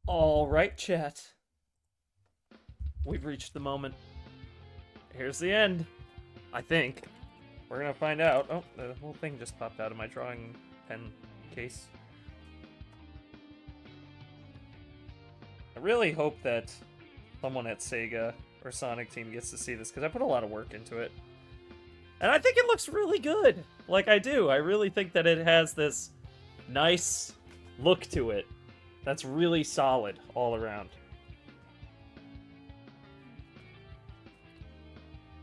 All right, chat. We've reached the moment. Here's the end. I think. We're gonna find out. Oh, the whole thing just popped out of my drawing pen case. I really hope that someone at Sega or Sonic Team gets to see this, because I put a lot of work into it. And I think it looks really good. Like, I do. I really think that it has this nice look to it that's really solid all around.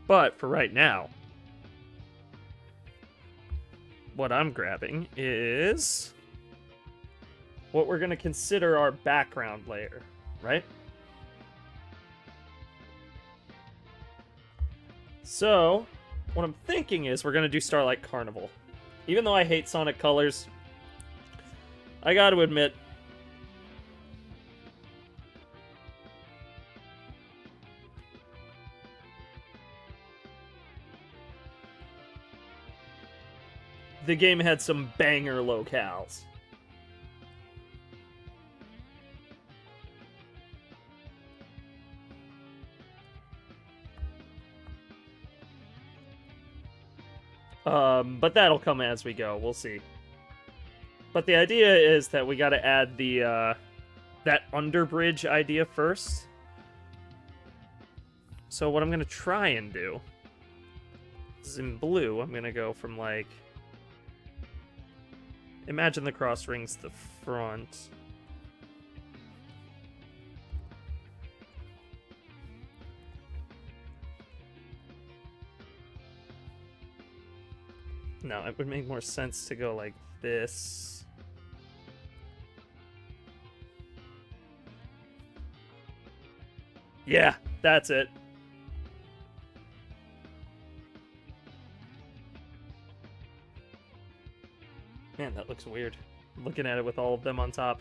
But for right now, what I'm grabbing is what we're going to consider our background layer, right? So, what I'm thinking is we're going to do Starlight Carnival. Even though I hate Sonic Colors, I got to admit, the game had some banger locales. But that'll come as we go. We'll see. But the idea is that we got to add the that underbridge idea first. So what I'm gonna try and do is in blue. I'm gonna go from like, imagine the cross rings the front. No, it would make more sense to go like this. Yeah, that's it. Man, that looks weird. I'm looking at it with all of them on top.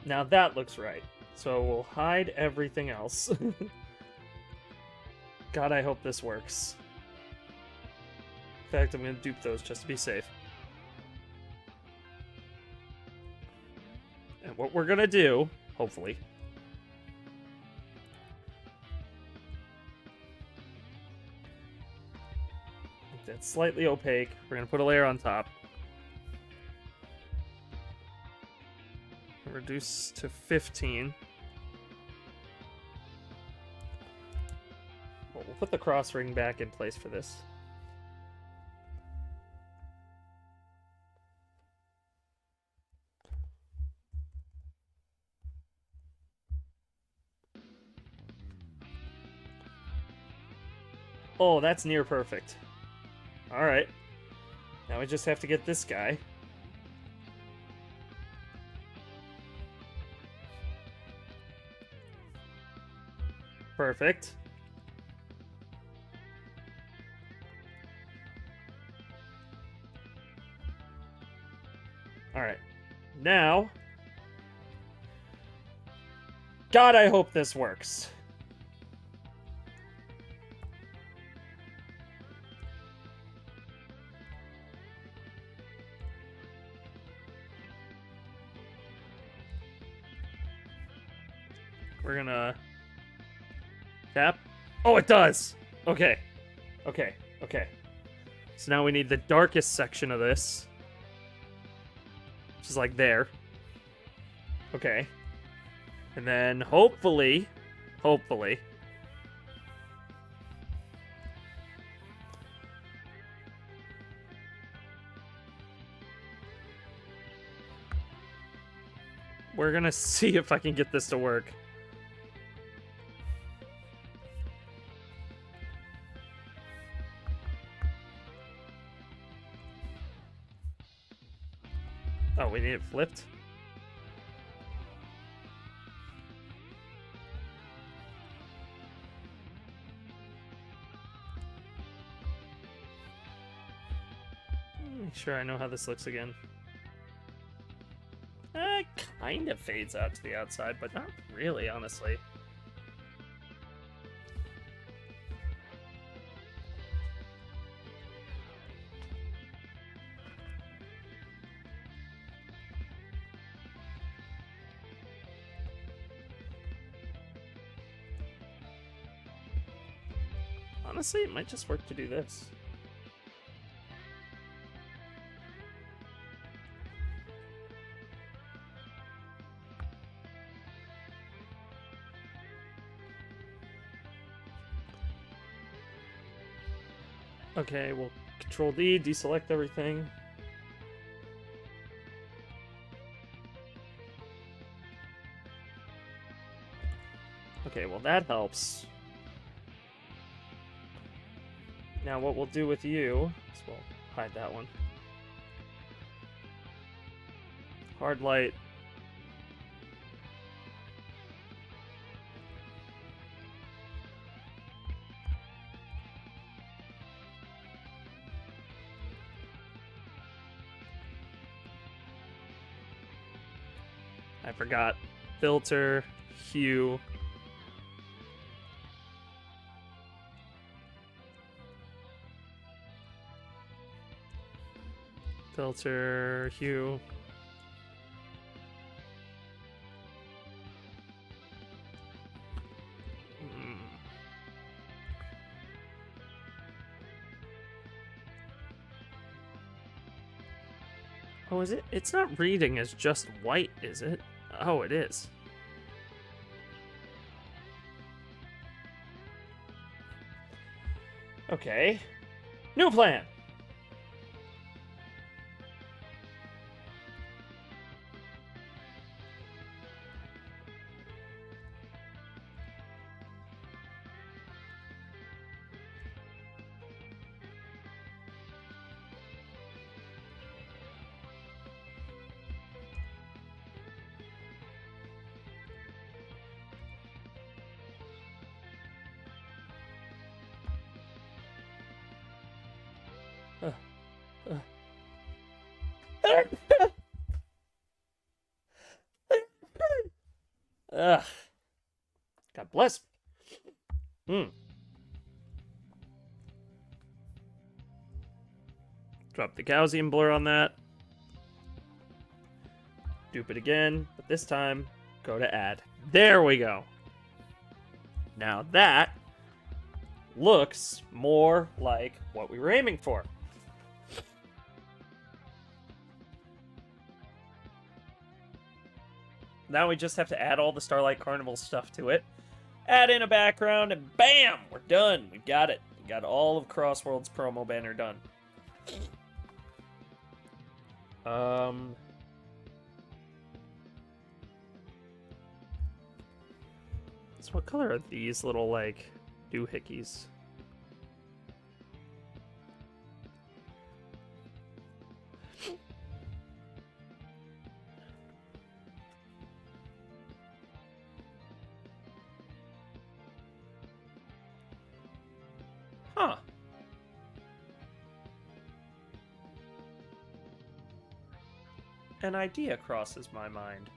Now that looks right. So we'll hide everything else. God, I hope this works. In fact, I'm going to dupe those just to be safe. And what we're going to do, hopefully, that's slightly opaque. We're going to put a layer on top. Reduce to 15. Well, we'll put the cross ring back in place for this. Oh, that's near perfect. Alright. Now we just have to get this guy. Perfect. Alright. Now... God, I hope this works. We're gonna... tap. Oh, it does! Okay. Okay. Okay. So now we need the darkest section of this. Which is like there. Okay. And then hopefully... Hopefully... we're gonna see if I can get this to work. Oh, we need it flipped? Make sure I know how this looks again. I kind of fades out to the outside, but not really, honestly. Honestly, it might just work to do this. Okay, we'll Control D, deselect everything. Okay, well that helps. Now what we'll do with you is we'll hide that one. Hard light. I forgot. Filter, hue. Filter, hue. Oh, is it? It's not reading as just white, is it? Oh, it is. Okay. New plan! Ugh. God bless. Drop the Gaussian blur on that. Dupe it again, but this time, go to add. There we go. Now that looks more like what we were aiming for. Now we just have to add all the Starlight Carnival stuff to it. Add in a background, and bam! We're done. We've got it. We got all of Crossworlds promo banner done. So what color are these little, like, doohickeys? Huh. An idea crosses my mind.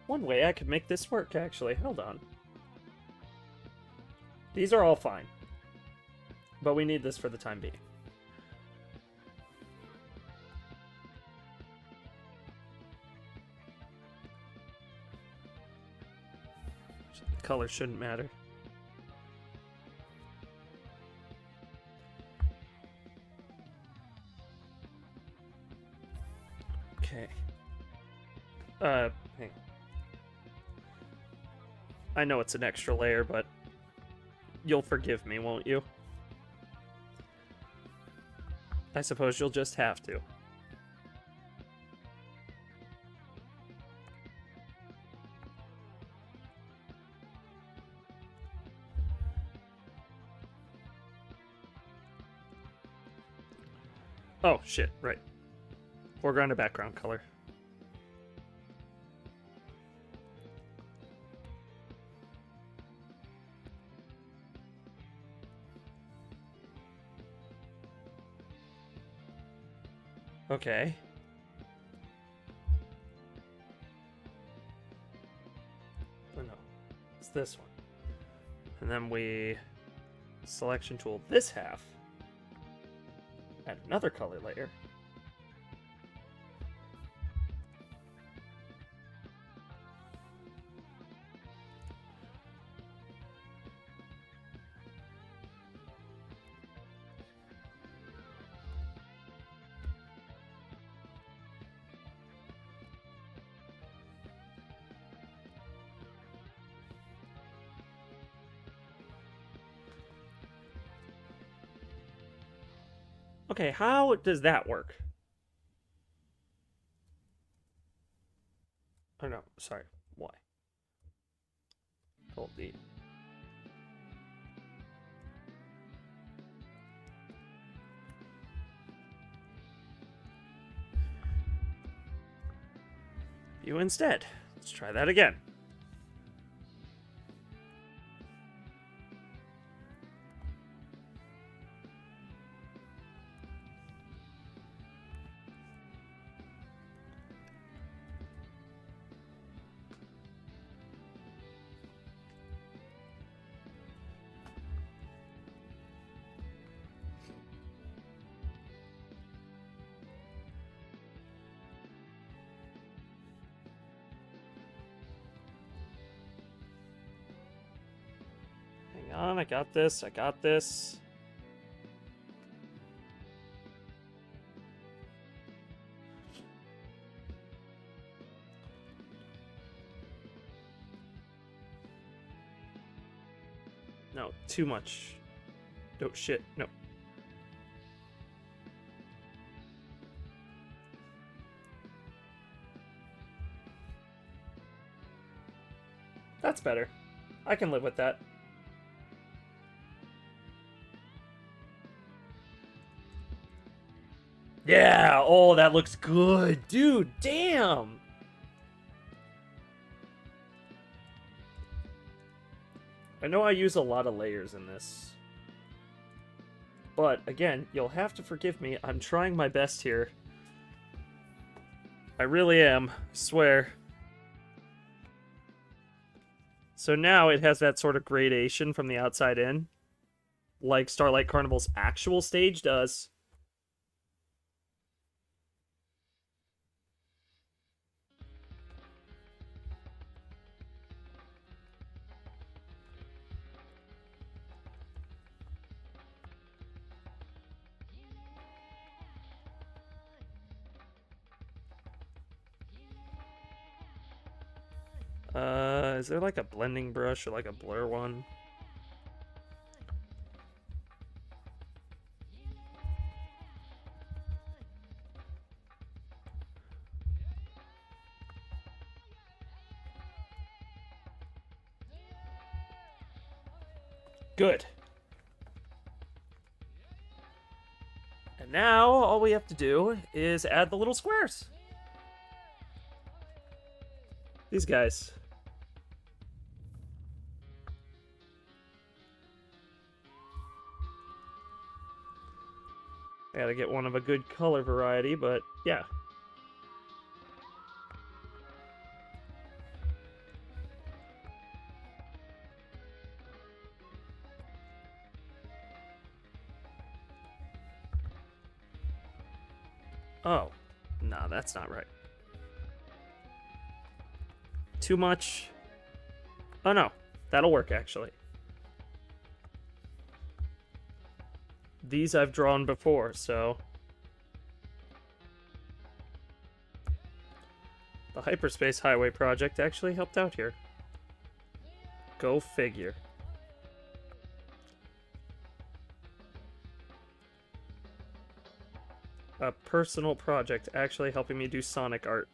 One way I could make this work, actually. Hold on. These are all fine. But we need this for the time being. The color shouldn't matter. Okay. Hang on. I know it's an extra layer, but you'll forgive me, won't you? I suppose you'll just have to. Oh, shit, right. Foreground and background color. Okay. this one. And then we selection tool this half. Add another color layer. Okay, how does that work? Oh no, sorry. Why? Hold D. View instead. Let's try that again. Hang on, I got this. No, too much. No, shit, no. That's better. I can live with that. Yeah! Oh, that looks good. Dude, damn! I know I use a lot of layers in this. But, again, you'll have to forgive me. I'm trying my best here. I really am. I swear. So now it has that sort of gradation from the outside in. Like Starlight Carnival's actual stage does. Is there like a blending brush or like a blur one? Good. And now all we have to do is add the little squares. These guys. I gotta get one of a good color variety, but yeah. Oh. Nah, that's not right. Too much. Oh no. That'll work, actually. These I've drawn before, so... The Hyperspace Highway project actually helped out here. Go figure. A personal project actually helping me do Sonic art.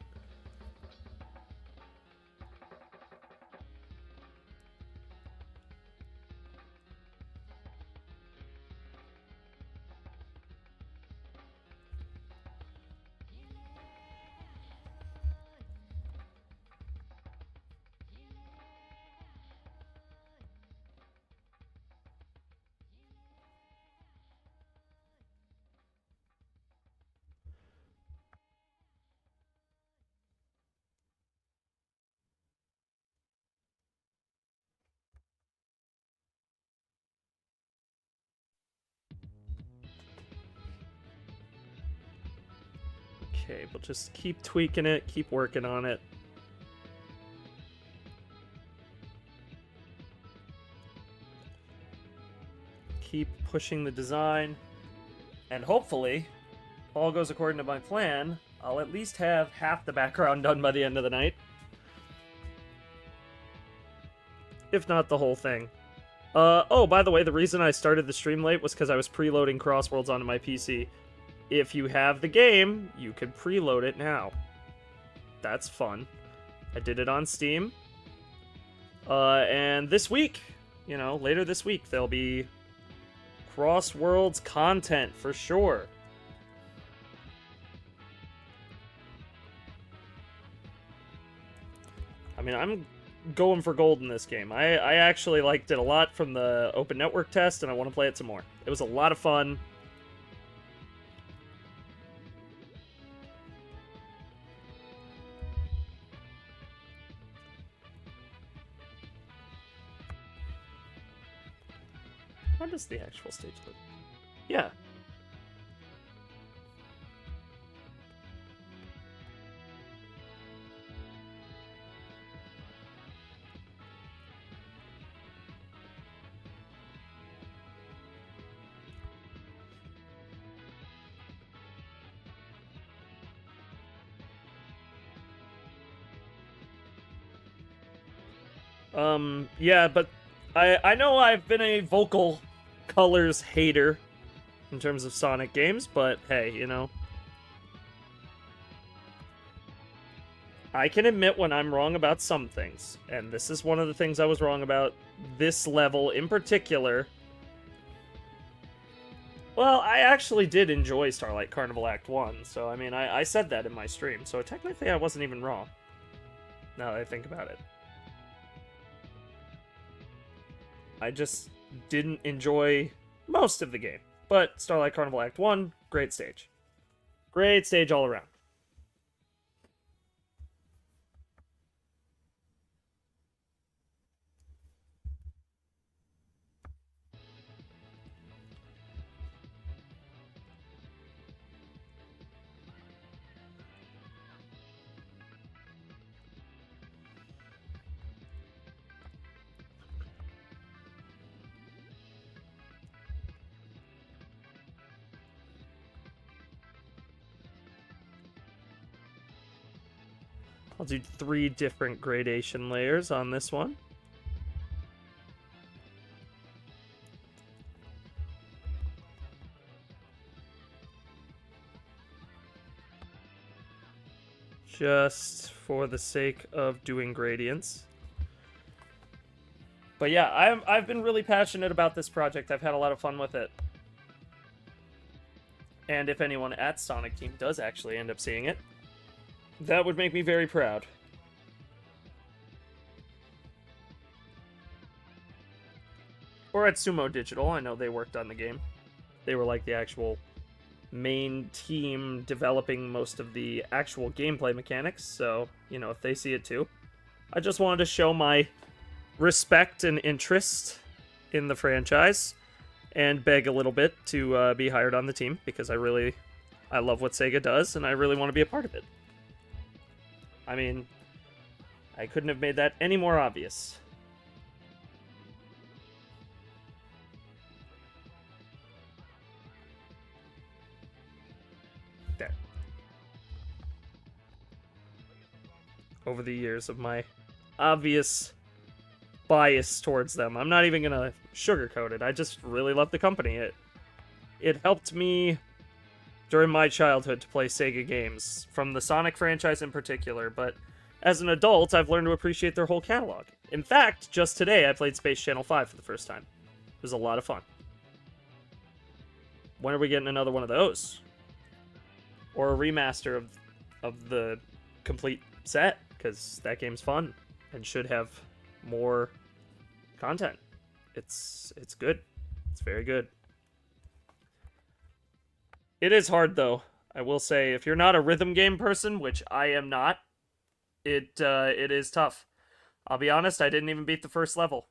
okay, we'll just keep tweaking it, keep working on it. Keep pushing the design. And hopefully, all goes according to my plan, I'll at least have half the background done by the end of the night. If not the whole thing. Oh, by the way, the reason I started the stream late was because I was preloading Crossworlds onto my PC. If you have the game, you can preload it now. That's fun. I did it on Steam. And this week, later this week, there'll be Crossworlds content for sure. I mean, I'm going for gold in this game. I actually liked it a lot from the open network test, and I want to play it some more. It was a lot of fun. How does the actual stage look? Yeah. Yeah, but I know I've been a vocal colors hater in terms of Sonic games, but hey, I can admit when I'm wrong about some things, and this is one of the things I was wrong about. This level in particular. Well, I actually did enjoy Starlight Carnival Act 1, so I mean, I said that in my stream, so technically I wasn't even wrong, now that I think about it. I just didn't enjoy most of the game. But Starlight Carnival Act 1, great stage. Great stage all around. I'll do 3 different gradation layers on this one. Just for the sake of doing gradients. But yeah, I've been really passionate about this project. I've had a lot of fun with it. And if anyone at Sonic Team does actually end up seeing it, that would make me very proud. Or at Sumo Digital, I know they worked on the game. They were like the actual main team developing most of the actual gameplay mechanics, so, if they see it too. I just wanted to show my respect and interest in the franchise and beg a little bit to be hired on the team, because I love what Sega does, and I really want to be a part of it. I mean, I couldn't have made that any more obvious. There. Over the years of my obvious bias towards them. I'm not even gonna sugarcoat it. I just really love the company. It helped me during my childhood to play Sega games, from the Sonic franchise in particular, but as an adult, I've learned to appreciate their whole catalog. In fact, just today, I played Space Channel 5 for the first time. It was a lot of fun. When are we getting another one of those? Or a remaster of the complete set, because that game's fun and should have more content. It's good. It's very good. It is hard, though. I will say, if you're not a rhythm game person, which I am not, it is tough. I'll be honest, I didn't even beat the first level.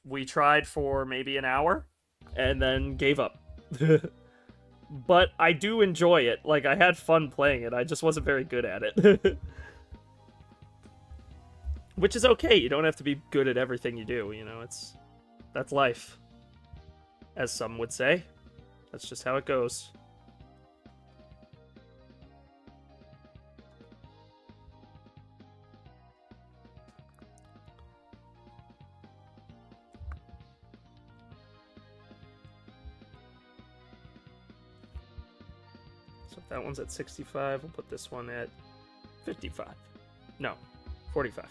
We tried for maybe an hour, and then gave up. but I do enjoy it. Like, I had fun playing it. I just wasn't very good at it. Which is okay. You don't have to be good at everything you do, you know? That's life, as some would say. That's just how it goes. So if that one's at 65, we'll put this one at 55. No, 45.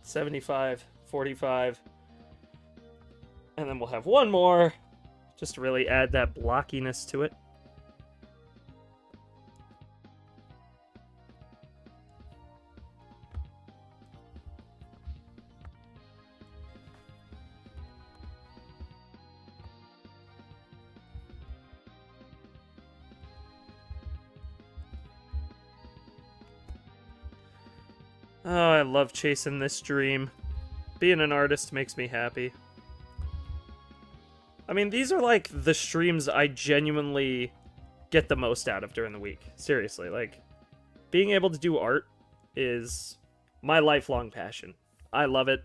$75, $45, and then we'll have one more, just to really add that blockiness to it. Oh, I love chasing this dream. Being an artist makes me happy. I mean, these are like the streams I genuinely get the most out of during the week. Seriously, like, being able to do art is my lifelong passion. I love it.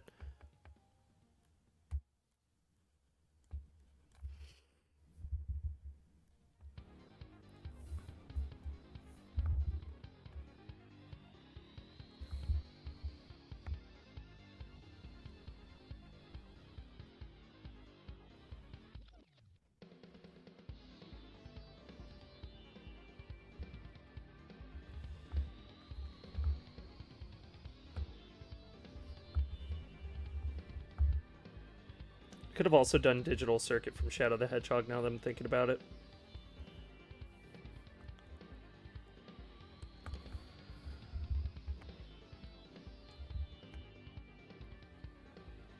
Could have also done Digital Circuit from Shadow the Hedgehog now that I'm thinking about it.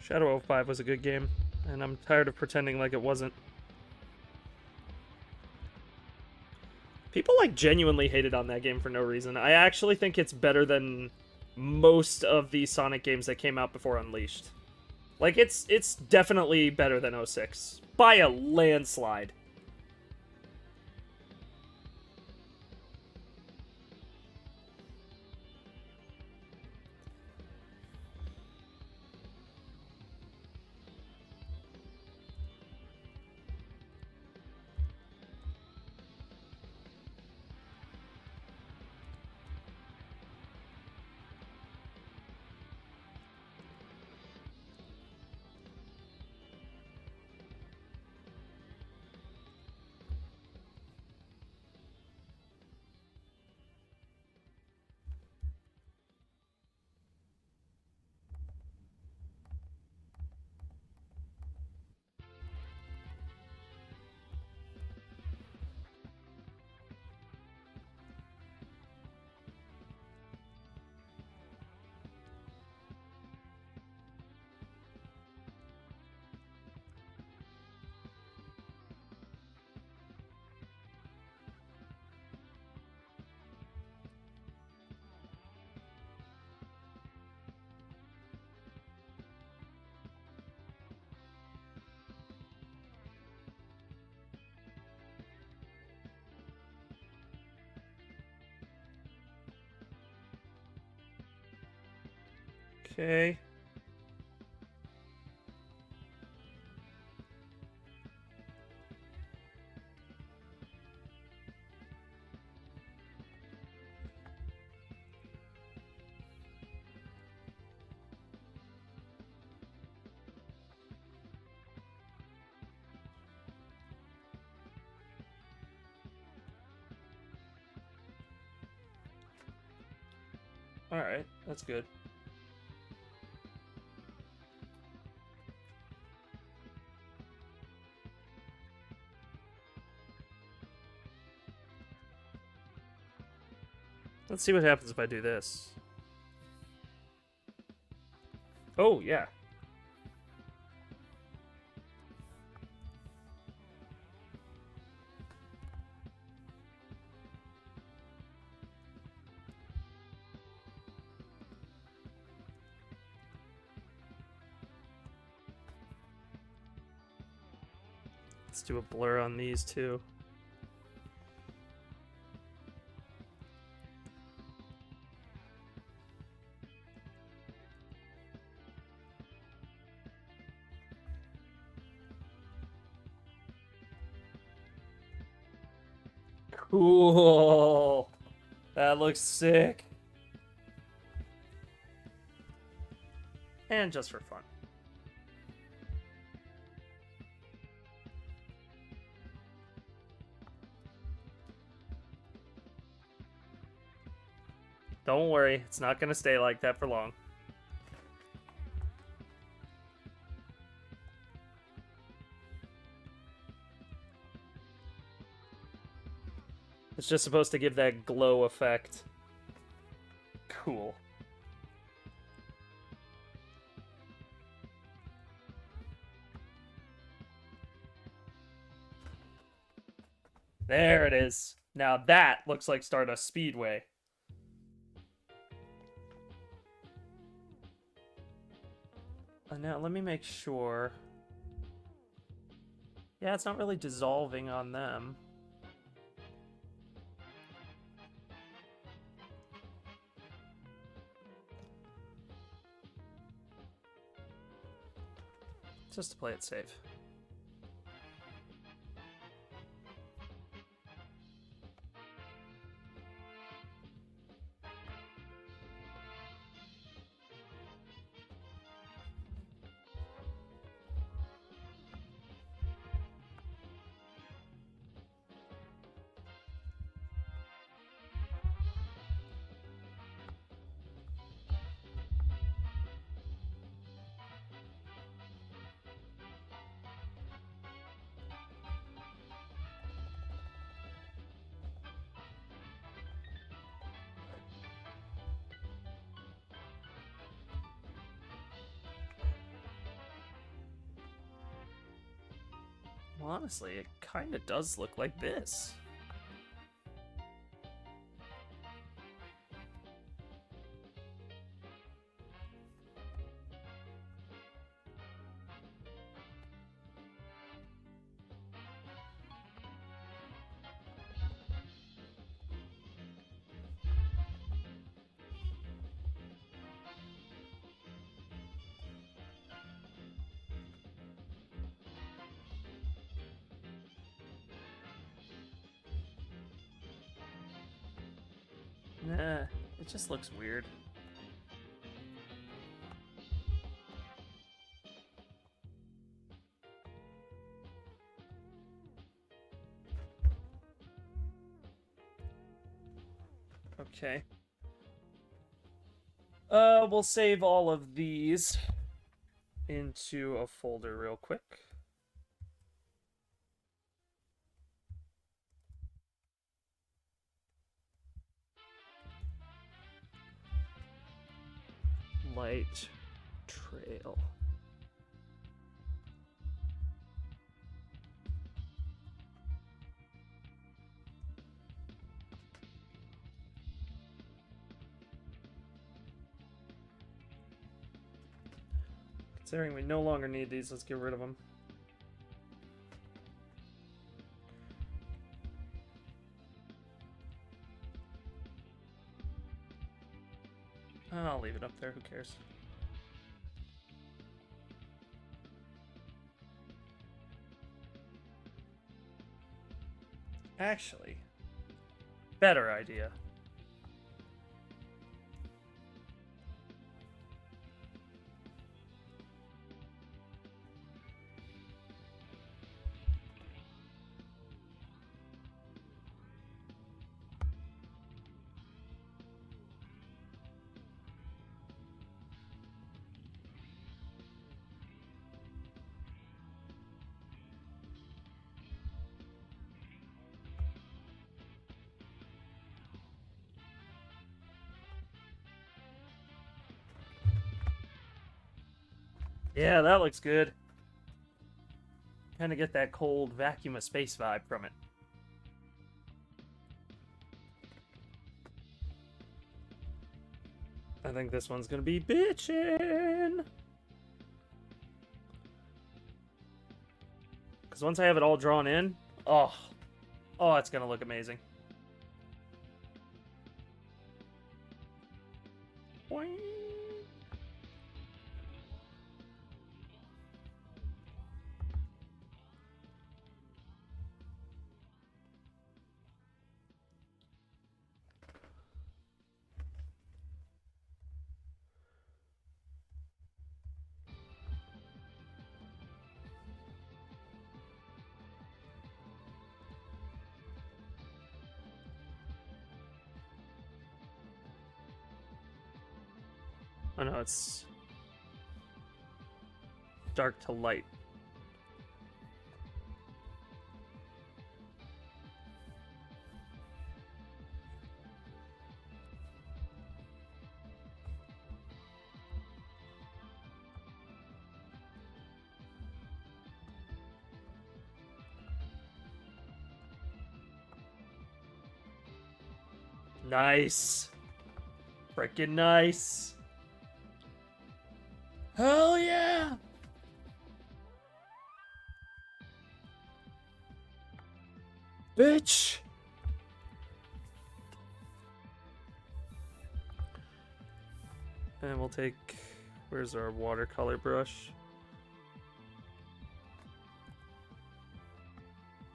Shadow 05 was a good game, and I'm tired of pretending like it wasn't. People, like, genuinely hated on that game for no reason. I actually think it's better than most of the Sonic games that came out before Unleashed. Like, it's definitely better than 06. By a landslide. Okay. Alright, that's good. Let's see what happens if I do this. Oh, yeah. Let's do a blur on these too. Cool. That looks sick. And just for fun. Don't worry, it's not going to stay like that for long. It's just supposed to give that glow effect. Cool. There it is. Now that looks like Stardust Speedway. Now let me make sure. Yeah, it's not really dissolving on them. Just to play it safe. Well, honestly, it kind of does look like this. Nah, it just looks weird. Okay. We'll save all of these into a folder real quick. Light trail. Considering we no longer need these, let's get rid of them. I'll leave it up there, who cares? Actually, better idea. Yeah, that looks good. Kind of get that cold vacuum of space vibe from it. I think this one's gonna be bitchin'. Because once I have it all drawn in, oh, it's gonna look amazing. Boing. Oh no, it's dark to light. Nice. Freaking nice. Hell yeah. Bitch. And we'll take... Where's our watercolor brush?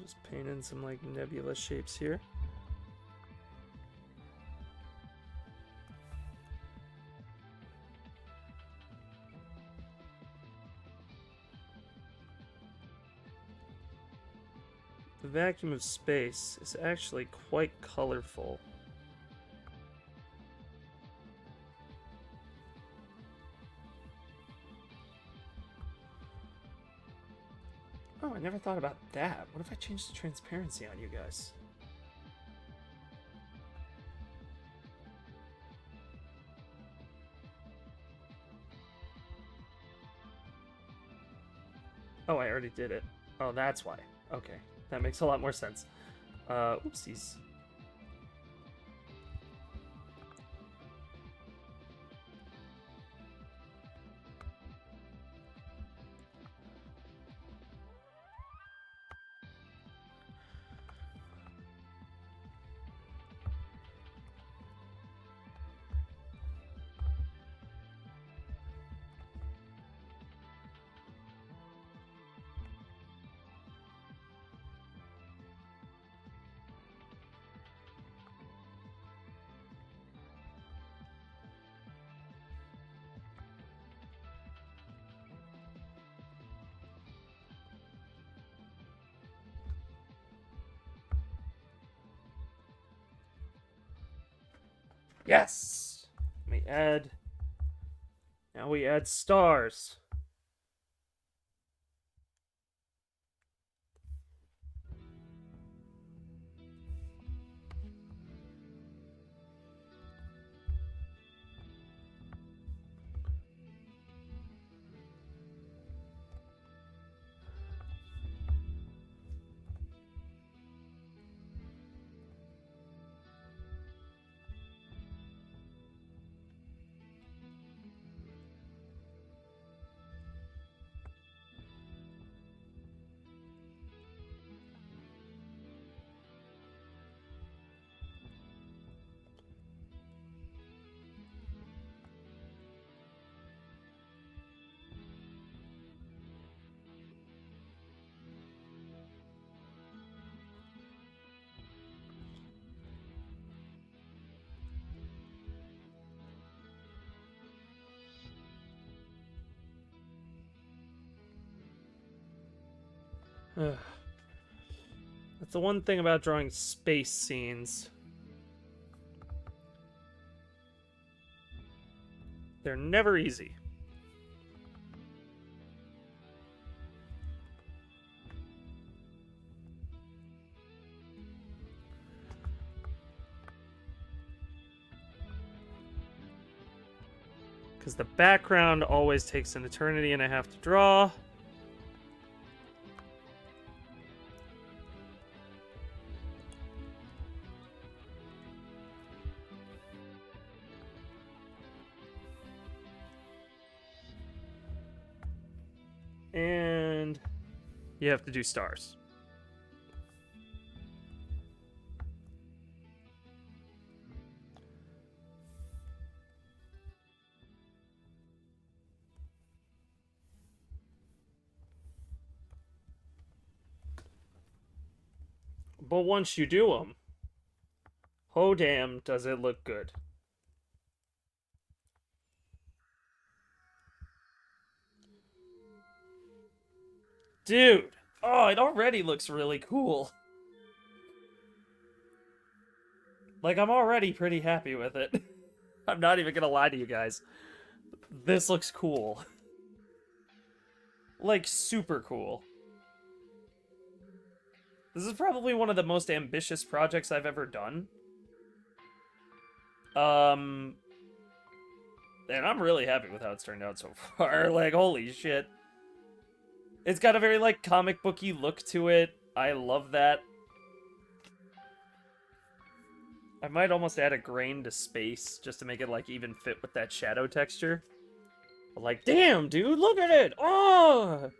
Just paint in some, like, nebula shapes here. The vacuum of space is actually quite colorful. Oh, I never thought about that. What if I change the transparency on you guys? Oh, I already did it. Oh, that's why. Okay, that makes a lot more sense. Oopsies. Yes! Let me add... Now we add stars. That's the one thing about drawing space scenes. They're never easy. Because the background always takes an eternity and I have to draw. And You have to do stars. But once you do them, oh damn, does it look good. Dude, oh, it already looks really cool. Like, I'm already pretty happy with it. I'm not even gonna lie to you guys. This looks cool. Like, super cool. This is probably one of the most ambitious projects I've ever done. And I'm really happy with how it's turned out so far. Like, holy shit. It's got a very, like, comic booky look to it. I love that. I might almost add a grain to space just to make it, like, even fit with that shadow texture. But, like, damn, dude, look at it! Oh!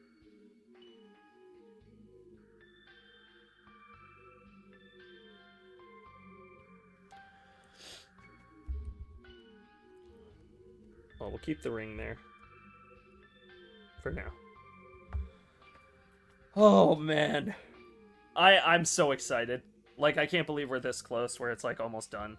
Well, we'll keep the ring there. For now. Oh, man. I'm so excited. Like, I can't believe we're this close where it's, like, almost done.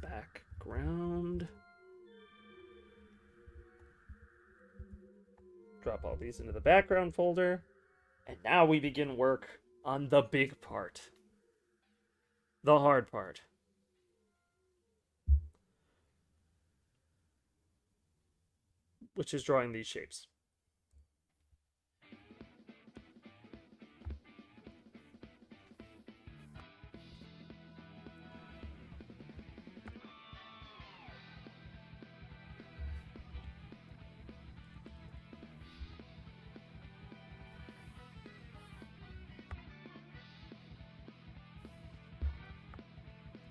Background. Drop all these into the background folder. And now we begin work on the big part. The hard part. Which is drawing these shapes.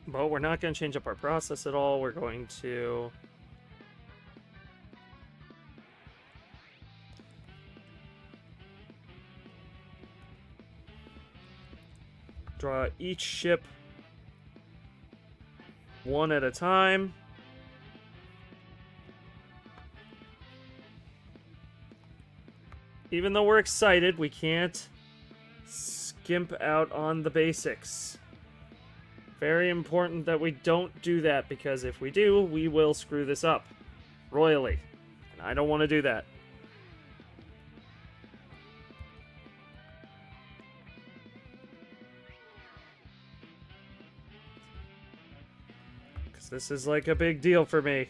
But we're not going to change up our process at all. We're going to draw each ship one at a time. Even though we're excited, we can't skimp out on the basics. Very important that we don't do that, because if we do, we will screw this up royally. And I don't want to do that. Because this is like a big deal for me.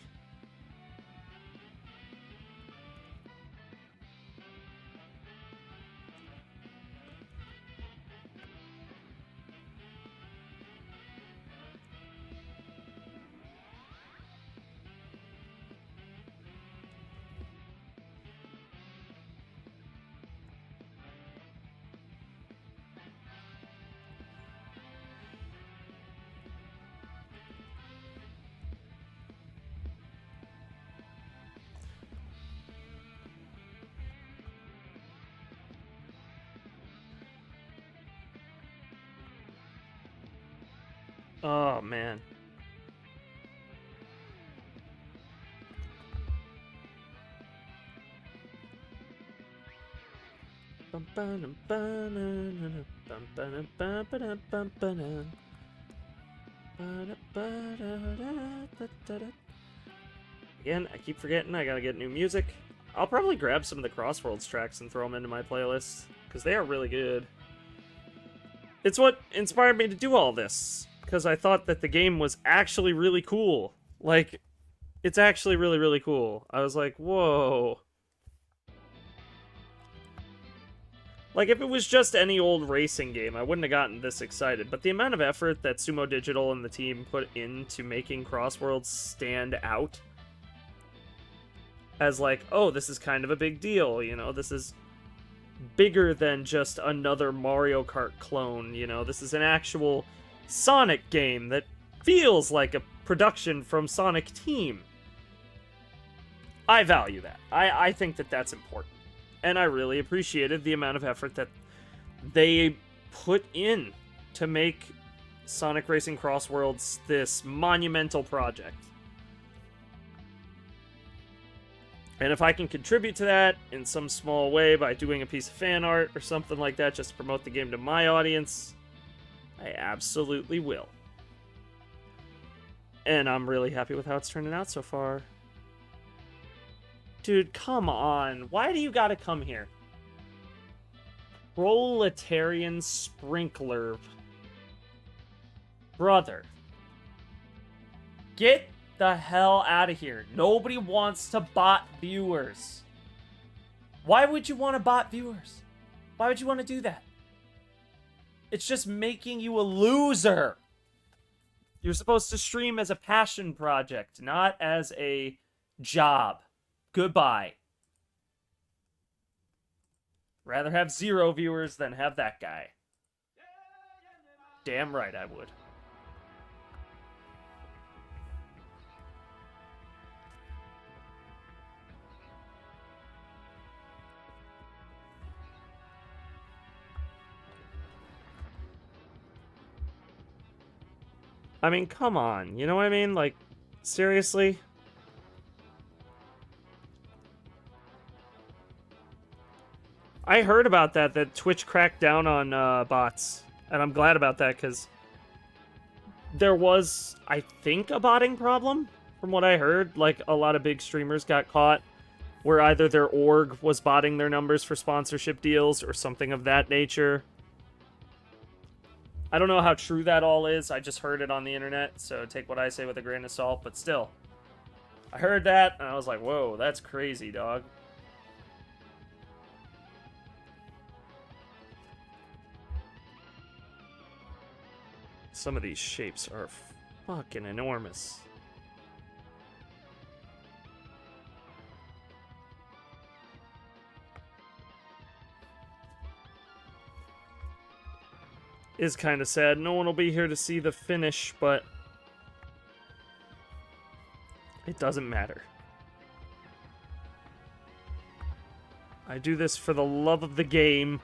Oh, man. Again, I keep forgetting I gotta get new music. I'll probably grab some of the Crossworlds tracks and throw them into my playlist, because they are really good. It's what inspired me to do all this, because I thought that the game was actually really cool. Like, it's actually really, really cool. I was like, whoa. Like, if it was just any old racing game, I wouldn't have gotten this excited. But the amount of effort that Sumo Digital and the team put into making Crossworlds stand out, as like, oh, this is kind of a big deal, you know, this is bigger than just another Mario Kart clone, you know, this is an actual Sonic game that feels like a production from Sonic Team. I value that. I think that that's important. And I really appreciated the amount of effort that they put in to make Sonic Racing Crossworlds this monumental project. And if I can contribute to that in some small way by doing a piece of fan art or something like that just to promote the game to my audience, I absolutely will. And I'm really happy with how it's turning out so far. Dude, come on. Why do you gotta come here? Proletarian Sprinkler. Brother. Get the hell out of here. Nobody wants to bot viewers. Why would you want to bot viewers? Why would you want to do that? It's just making you a loser. You're supposed to stream as a passion project, not as a job. Goodbye. Rather have 0 viewers than have that guy. Damn right I would. I mean, come on. You know what I mean? Like, seriously? I heard about that Twitch cracked down on bots. And I'm glad about that, because there was, I think, a botting problem, from what I heard. Like, a lot of big streamers got caught where either their org was botting their numbers for sponsorship deals or something of that nature. I don't know how true that all is. I just heard it on the internet, so take what I say with a grain of salt, but still. I heard that, and I was like, whoa, that's crazy, dog. Some of these shapes are fucking enormous. Is kind of sad. No one will be here to see the finish, but it doesn't matter. I do this for the love of the game.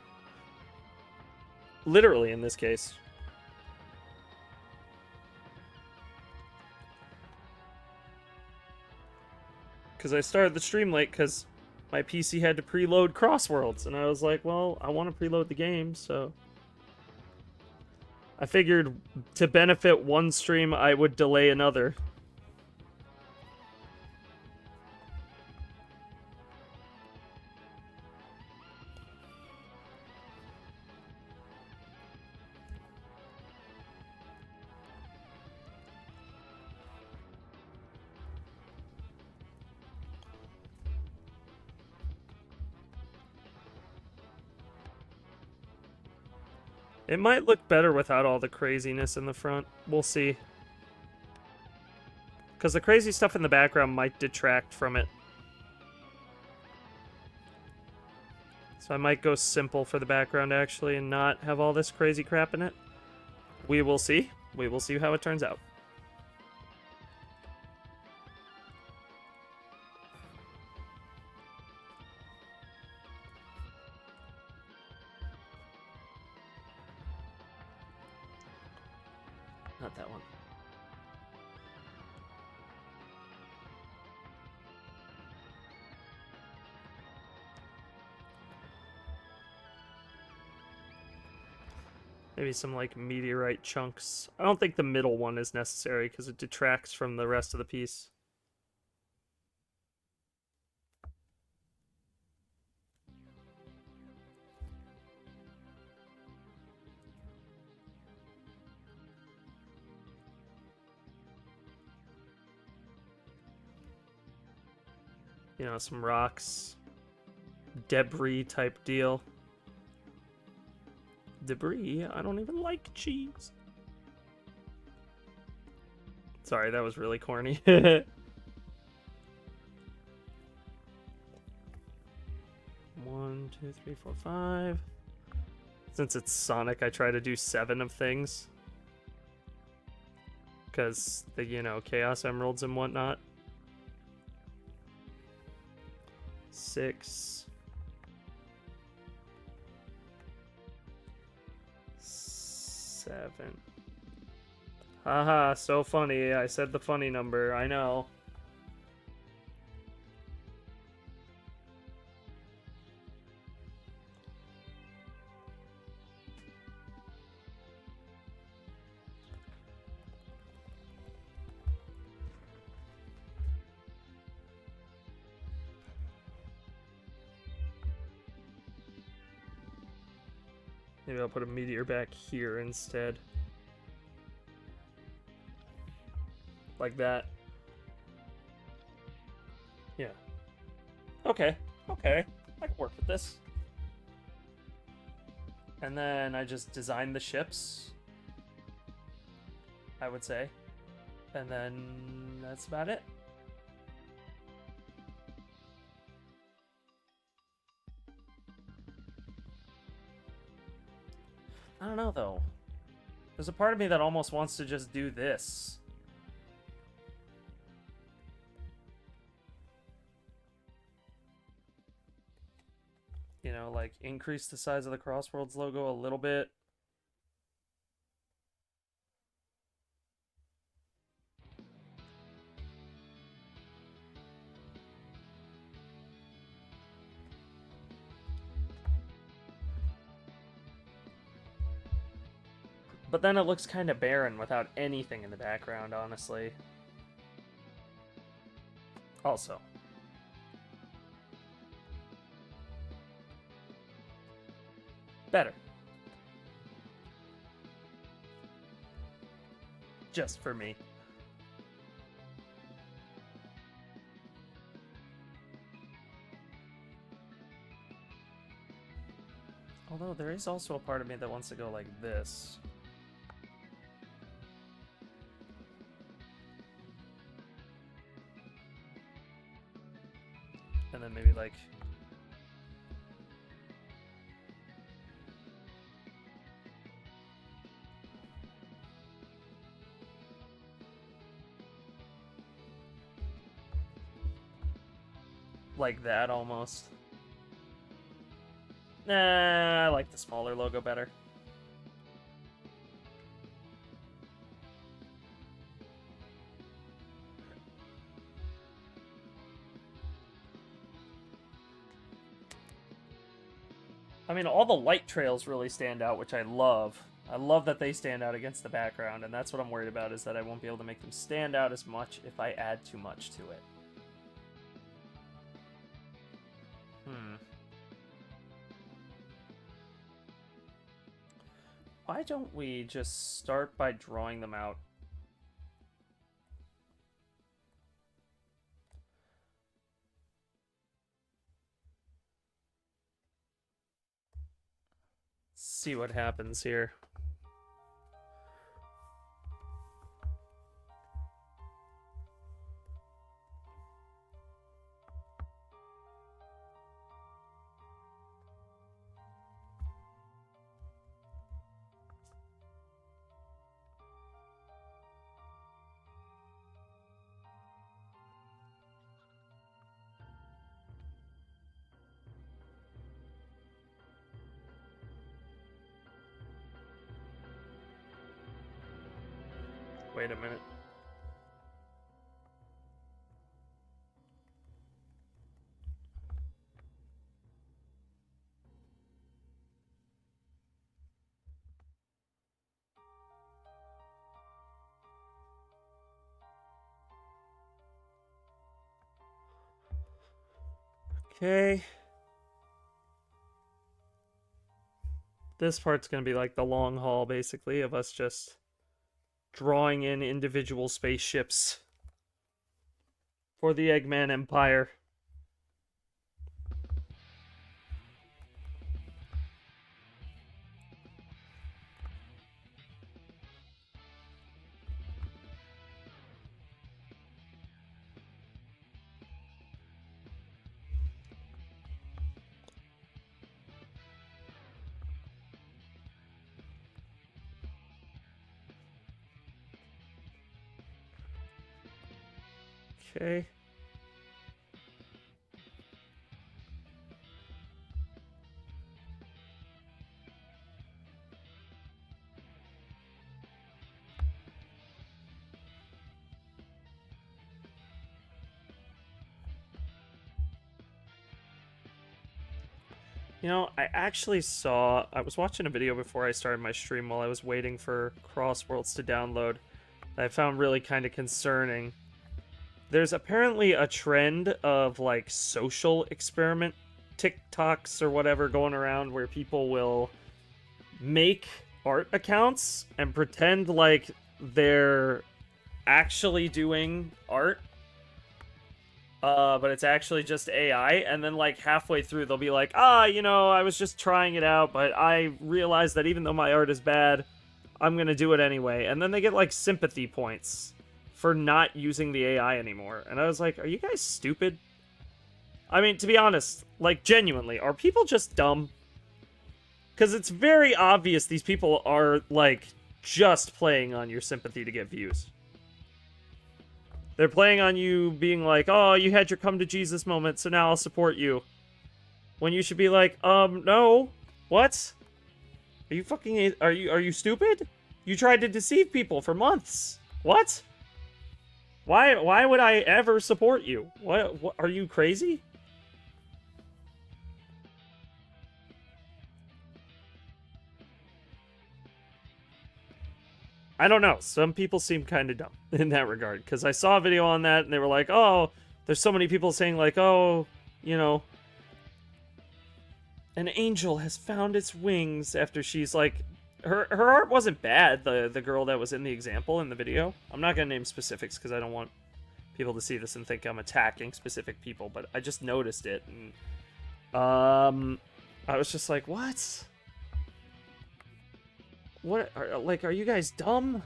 Literally, in this case. Because I started the stream late because my PC had to preload Crossworlds, and I was like, well, I want to preload the game, so I figured to benefit one stream, I would delay another. It might look better without all the craziness in the front. We'll see. Because the crazy stuff in the background might detract from it. So I might go simple for the background, actually, and not have all this crazy crap in it. We will see. We will see how it turns out. Not that one. Maybe some, like, meteorite chunks. I don't think the middle one is necessary because it detracts from the rest of the piece. You know, some rocks. Debris type deal. Debris? I don't even like cheese. Sorry, that was really corny. 1, 2, 3, 4, 5. Since it's Sonic, I try to do 7 of things. Because the, Chaos Emeralds and whatnot. 6. 7. Haha, so funny. I said the funny number. I know. Maybe I'll put a meteor back here instead. Like that. Yeah. Okay. Okay. I can work with this. And then I just designed the ships, I would say. And then that's about it. I don't know, though. There's a part of me that almost wants to just do this. Like, increase the size of the Crossworlds logo a little bit. But then it looks kind of barren without anything in the background, honestly. Also. Better. Just for me. Although there is also a part of me that wants to go like this. And then maybe like... like that, almost. Nah, I like the smaller logo better. I mean, all the light trails really stand out, which I love. I love that they stand out against the background, and that's what I'm worried about, is that I won't be able to make them stand out as much if I add too much to it. Why don't we just start by drawing them out? See what happens here. Wait a minute. Okay. This part's going to be like the long haul, basically, of us just drawing in individual spaceships for the Eggman Empire. Okay. You know, I was watching a video before I started my stream while I was waiting for Crossworlds to download that I found really kind of concerning. There's apparently a trend of, like, social experiment TikToks or whatever going around where people will make art accounts and pretend like they're actually doing art, but it's actually just AI, and then, like, halfway through they'll be like, I was just trying it out, but I realized that even though my art is bad, I'm gonna do it anyway. And then they get, like, sympathy points for not using the AI anymore. And I was like, are you guys stupid? I mean, to be honest, like, genuinely, are people just dumb? Because it's very obvious these people are, like, just playing on your sympathy to get views. They're playing on you being like, oh, you had your come to Jesus moment, so now I'll support you. When you should be like, no. What? Are you fucking... Are you stupid? You tried to deceive people for months. What? Why would I ever support you? What are you crazy? I don't know. Some people seem kind of dumb in that regard. Because I saw a video on that, and they were like, oh, there's so many people saying, like, oh, you know, an angel has found its wings after she's, like... Her art wasn't bad, the girl that was in the example in the video. I'm not going to name specifics because I don't want people to see this and think I'm attacking specific people, but I just noticed it, and I was just like, what? What are you guys dumb?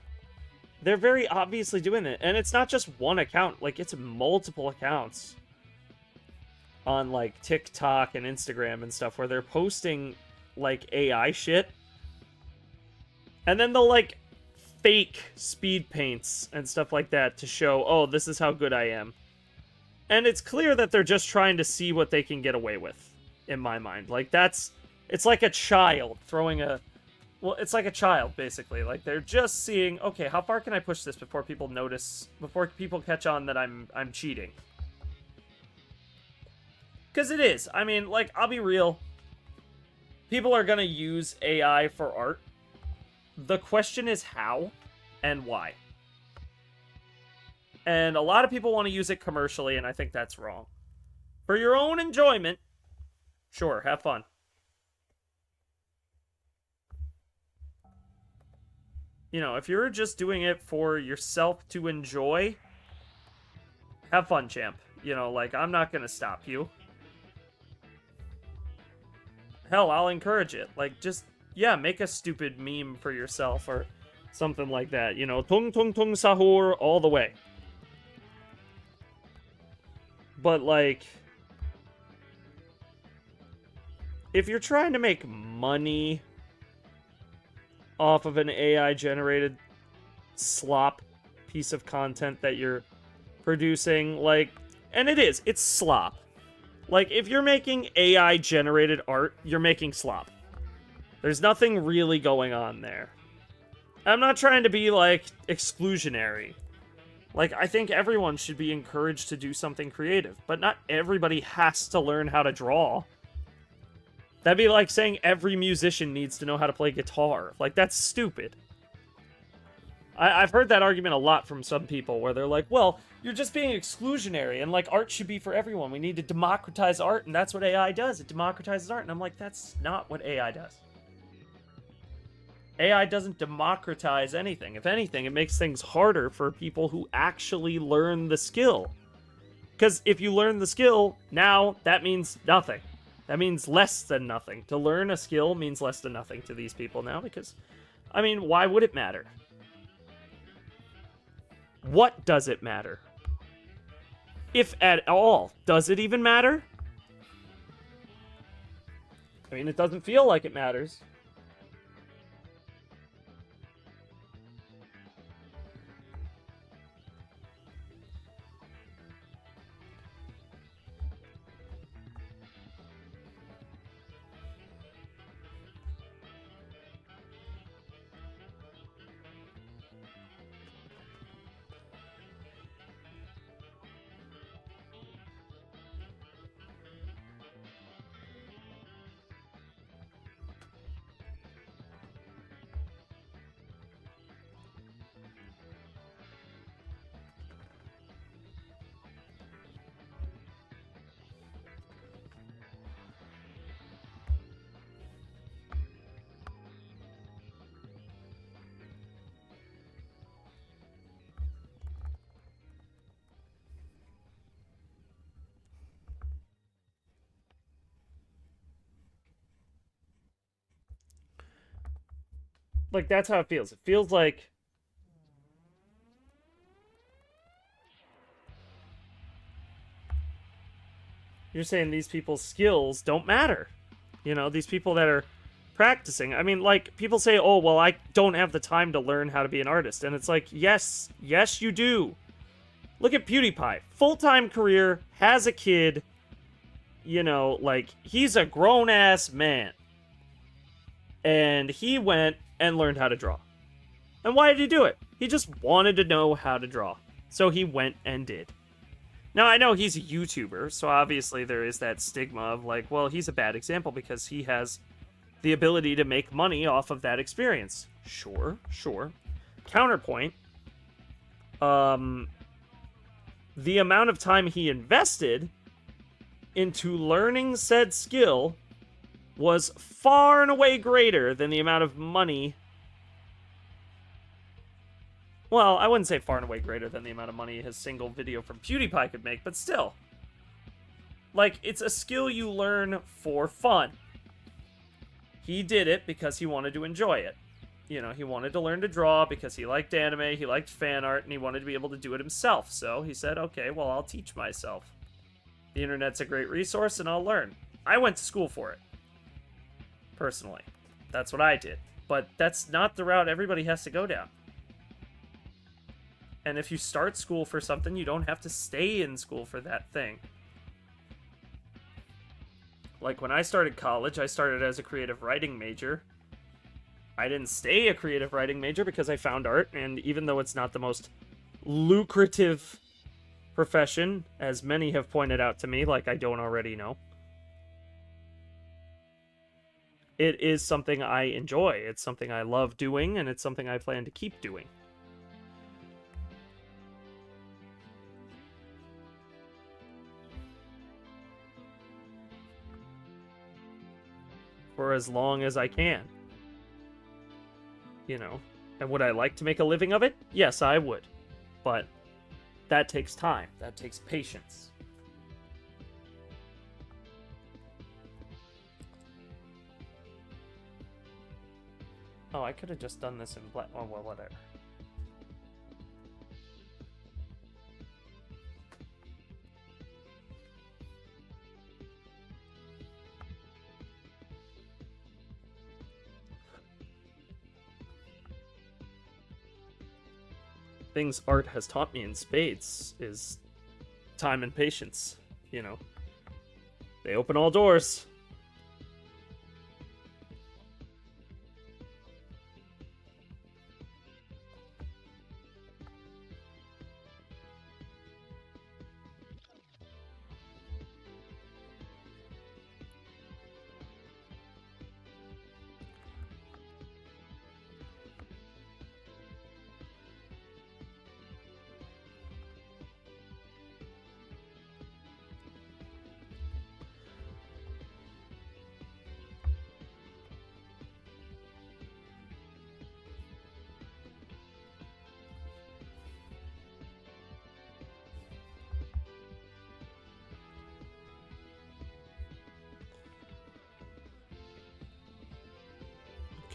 They're very obviously doing it, and it's not just one account, like, it's multiple accounts on, like, TikTok and Instagram and stuff where they're posting, like, AI shit, and then they'll, like, fake speed paints and stuff like that to show, oh, this is how good I am. And it's clear that they're just trying to see what they can get away with, in my mind. Like, it's like a child throwing a... Well, it's like a child, basically. Like, they're just seeing, okay, how far can I push this before people notice, before people catch on that I'm cheating? Because it is. I mean, like, I'll be real. People are gonna use AI for art. The question is how and why. And a lot of people want to use it commercially, and I think that's wrong. For your own enjoyment, sure, have fun. You know, if you're just doing it for yourself to enjoy, have fun, champ. You know, like, I'm not gonna stop you. Hell, I'll encourage it. Like, just, yeah, make a stupid meme for yourself or something like that. You know, tung tung tung sahur all the way. But, like, if you're trying to make money off of an AI-generated slop piece of content that you're producing, like, and it's slop. Like, if you're making AI-generated art, you're making slop. There's nothing really going on there. I'm not trying to be, like, exclusionary. Like, I think everyone should be encouraged to do something creative, but not everybody has to learn how to draw. That'd be like saying every musician needs to know how to play guitar. Like, that's stupid. I've heard that argument a lot from some people, where they're like, well, you're just being exclusionary, and, like, art should be for everyone. We need to democratize art, and that's what AI does. It democratizes art, and I'm like, that's not what AI does. AI doesn't democratize anything. If anything, it makes things harder for people who actually learn the skill. Because if you learn the skill, now that means nothing. That means less than nothing. To learn a skill means less than nothing to these people now, because, I mean, why would it matter? What does it matter? If at all, does it even matter? I mean, it doesn't feel like it matters. Like, that's how it feels. It feels like you're saying these people's skills don't matter. You know, these people that are practicing. I mean, like, people say, oh, well, I don't have the time to learn how to be an artist. And it's like, yes, you do. Look at PewDiePie. Full-time career, has a kid. You know, like, he's a grown-ass man. And he went and learned how to draw. And why did he do it? He just wanted to know how to draw. So he went and did. Now, I know he's a YouTuber, so obviously there is that stigma of, like, well, he's a bad example because he has the ability to make money off of that experience. Sure. Counterpoint, the amount of time he invested into learning said skill was far and away greater than the amount of money. Well, I wouldn't say far and away greater than the amount of money his single video from PewDiePie could make, but still. Like, it's a skill you learn for fun. He did it because he wanted to enjoy it. You know, he wanted to learn to draw because he liked anime, he liked fan art, and he wanted to be able to do it himself. So he said, okay, well, I'll teach myself. The internet's a great resource, and I'll learn. I went to school for it. Personally. That's what I did. But that's not the route everybody has to go down. And if you start school for something, you don't have to stay in school for that thing. Like, when I started college, I started as a creative writing major. I didn't stay a creative writing major because I found art, and even though it's not the most lucrative profession, as many have pointed out to me, like I don't already know, it is something I enjoy. It's something I love doing, and it's something I plan to keep doing. For as long as I can. You know, and would I like to make a living of it? Yes, I would. But that takes time. That takes patience. Oh, I could have just done this in black. Oh, well, whatever. Things art has taught me in spades is time and patience. You know, they open all doors.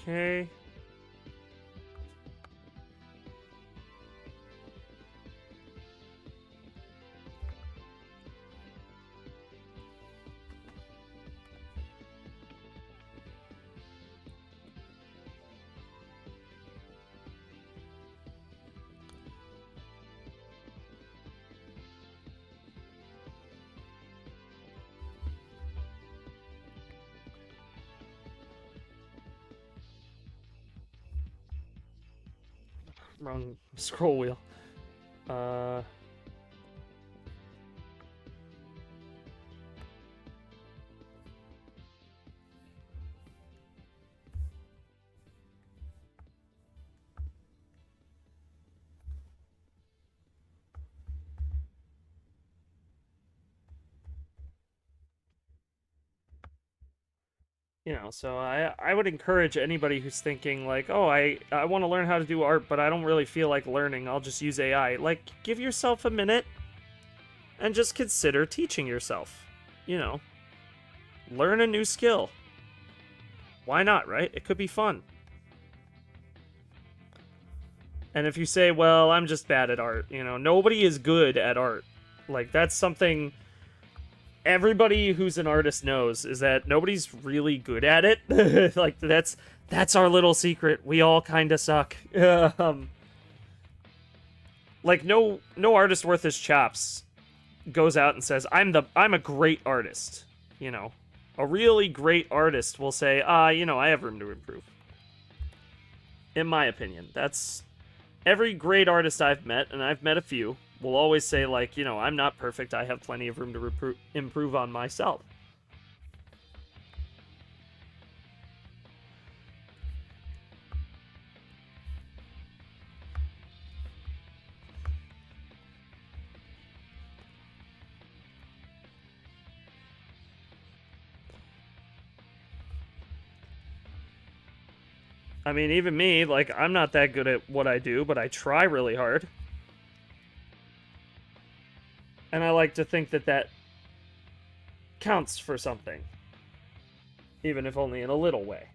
Okay. Wrong scroll wheel. You know, so I would encourage anybody who's thinking like, oh, I want to learn how to do art, but I don't really feel like learning. I'll just use AI. Like, give yourself a minute and just consider teaching yourself. You know, learn a new skill. Why not, right? It could be fun. And if you say, well, I'm just bad at art, you know, nobody is good at art. Like, that's something everybody who's an artist knows, is that nobody's really good at it. Like, that's our little secret. We all kind of suck. Like, no artist worth his chops goes out and says, I'm a great artist. You know, a really great artist will say, you know, I have room to improve. In my opinion, that's every great artist I've met, and I've met a few, will always say, like, you know, I'm not perfect. I have plenty of room to improve on myself. I mean, even me, like, I'm not that good at what I do, but I try really hard. And I like to think that that counts for something. Even if only in a little way.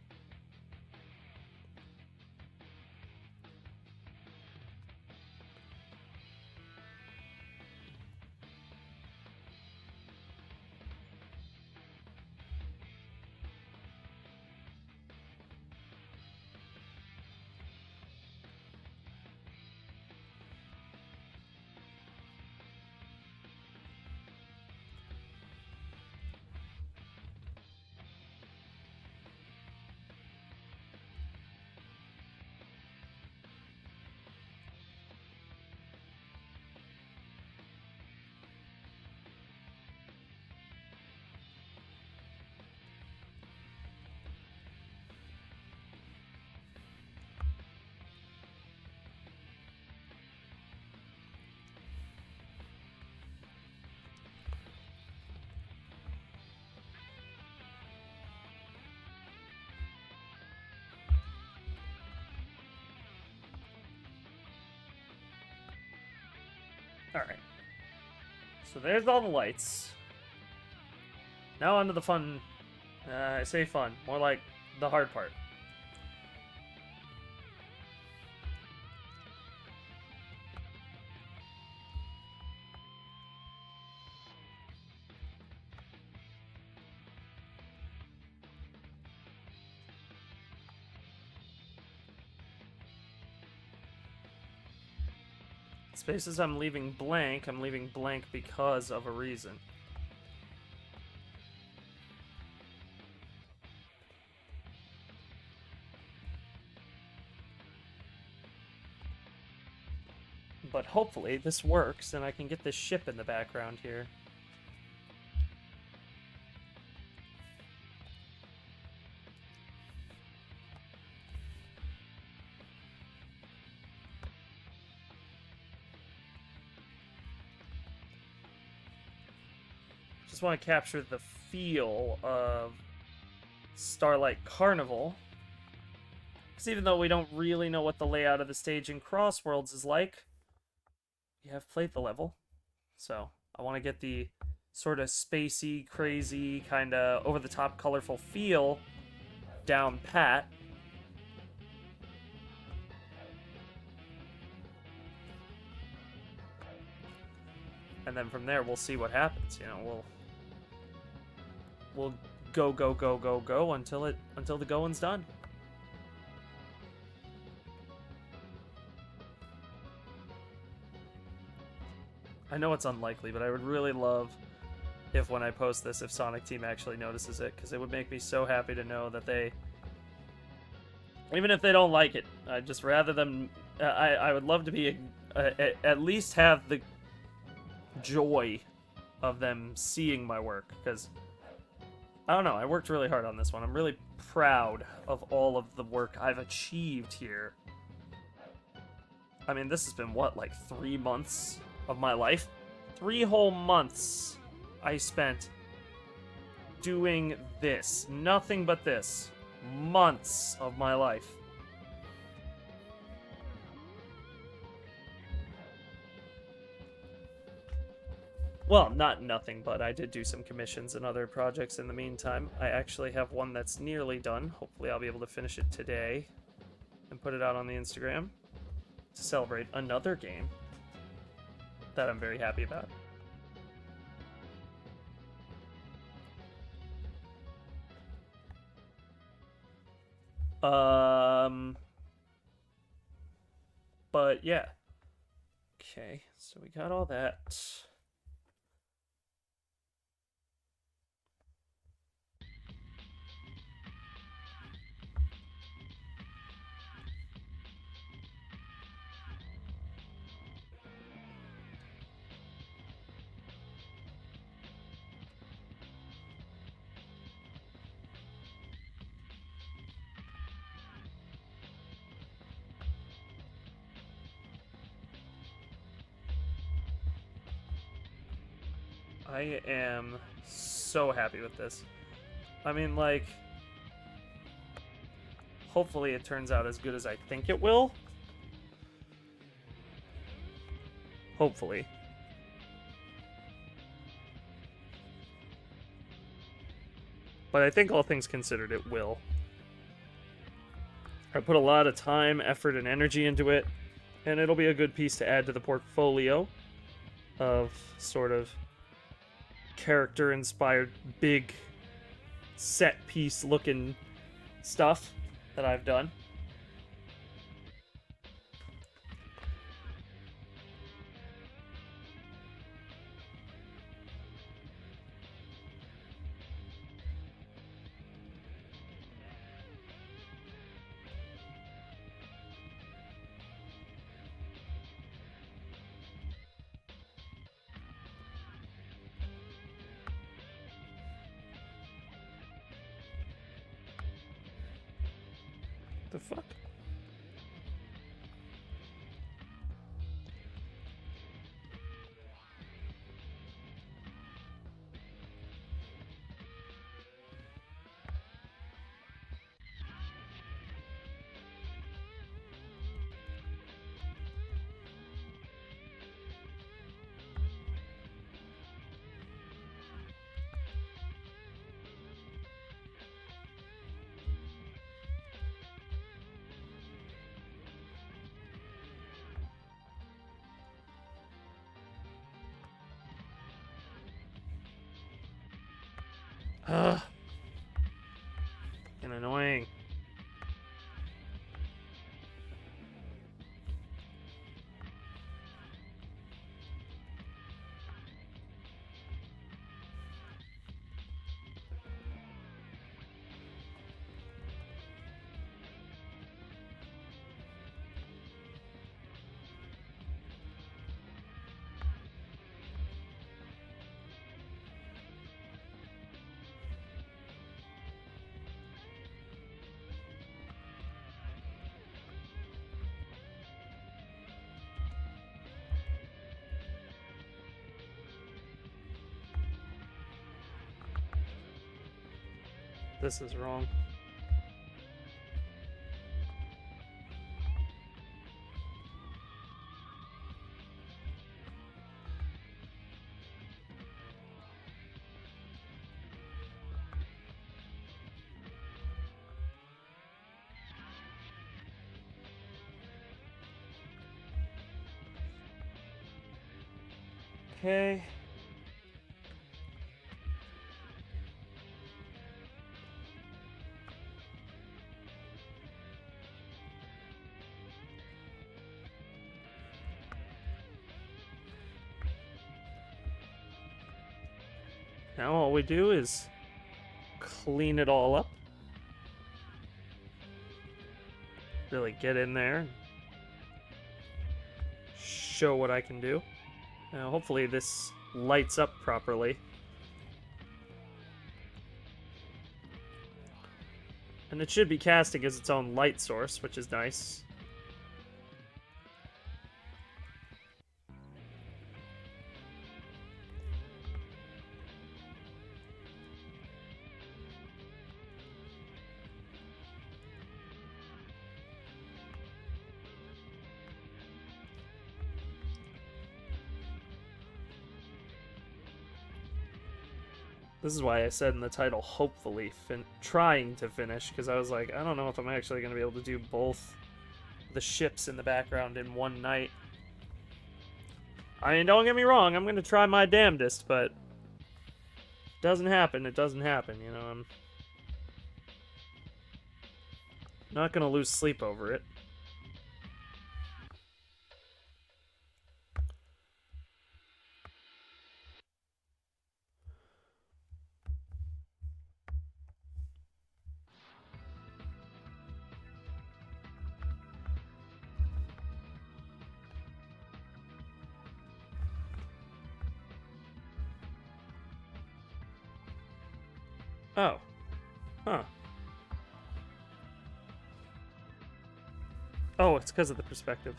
Alright. So there's all the lights. Now onto the fun. I say fun. More like the hard part. Spaces I'm leaving blank because of a reason. But hopefully this works and I can get this ship in the background here. Just want to capture the feel of Starlight Carnival. Because even though we don't really know what the layout of the stage in Crossworlds is like, we have played the level. So I want to get the sort of spacey, crazy, kind of over-the-top, colorful feel down pat. And then from there, we'll see what happens. You know, we'll go until the going's done. I know it's unlikely, but I would really love if when I post this, if Sonic Team actually notices it, because it would make me so happy to know that they, even if they don't like it, I'd just rather them, I would love to be, at least have the joy of them seeing my work, because, I don't know, I worked really hard on this one. I'm really proud of all of the work I've achieved here. I mean, this has been, what, like 3 months of my life? 3 whole months I spent doing this. Nothing but this. Months of my life. Well, not nothing, but I did do some commissions and other projects in the meantime. I actually have one that's nearly done. Hopefully I'll be able to finish it today and put it out on the Instagram. to celebrate another game that I'm very happy about. But yeah. Okay, so we got all that. I am so happy with this. I mean, like, hopefully it turns out as good as I think it will. Hopefully. But I think all things considered, it will. I put a lot of time, effort, and energy into it, and it'll be a good piece to add to the portfolio of sort of character-inspired, big, set-piece looking stuff that I've done. The fuck? Ugh. And annoying. This is wrong. Okay. Now all we do is clean it all up. Really get in there and show what I can do. Now hopefully this lights up properly. And it should be casting as its own light source, which is nice. This is why I said in the title, hopefully, trying to finish, because I was like, I don't know if I'm actually going to be able to do both the ships in the background in one night. I mean, don't get me wrong, I'm gonna try my damnedest, but it doesn't happen, it doesn't happen, you know, I'm not gonna lose sleep over it. Oh. Huh. Oh, it's because of the perspective.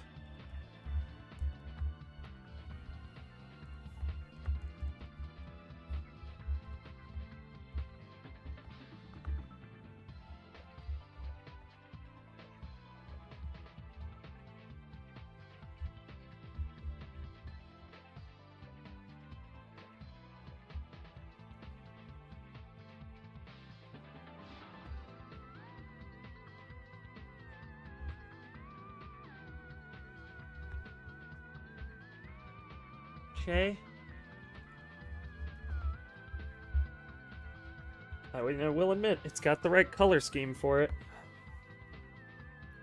Okay. I will admit, it's got the right color scheme for it.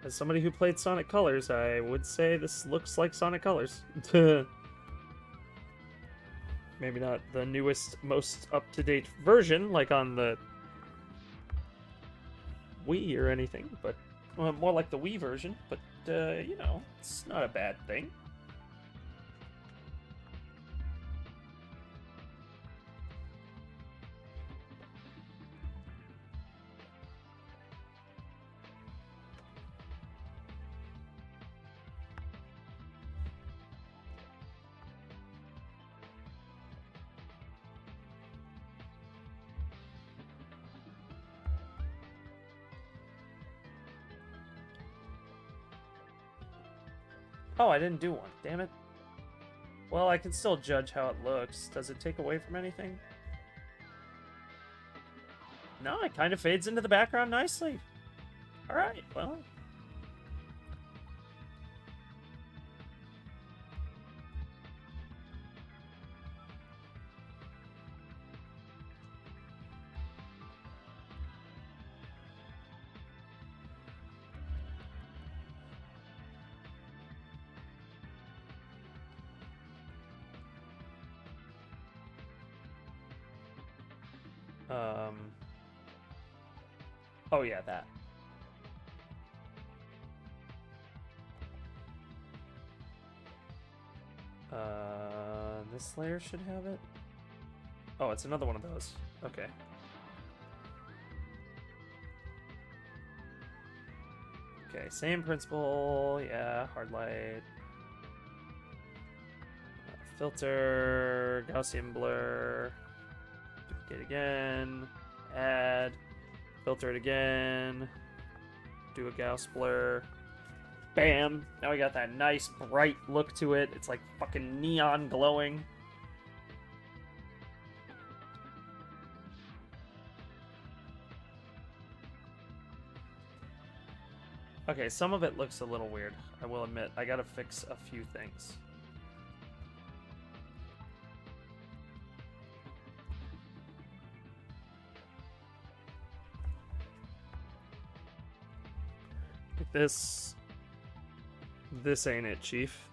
As somebody who played Sonic Colors, I would say this looks like Sonic Colors. Maybe not the newest, most up-to-date version, like on the Wii or anything, but well, more like the Wii version. But, you know, it's not a bad thing. Oh, I didn't do one. Damn it. Well, I can still judge how it looks. Does it take away from anything? No, it kind of fades into the background nicely. Alright, well. Oh yeah, that. This layer should have it. Oh, it's another one of those. Okay. Okay, same principle. Yeah, hard light. Filter, Gaussian blur. Duplicate again. Add. Filter it again. Do a Gauss blur. Bam! Now we got that nice bright look to it. It's like fucking neon glowing. Okay, some of it looks a little weird. I will admit. I gotta fix a few things. This ain't it, Chief.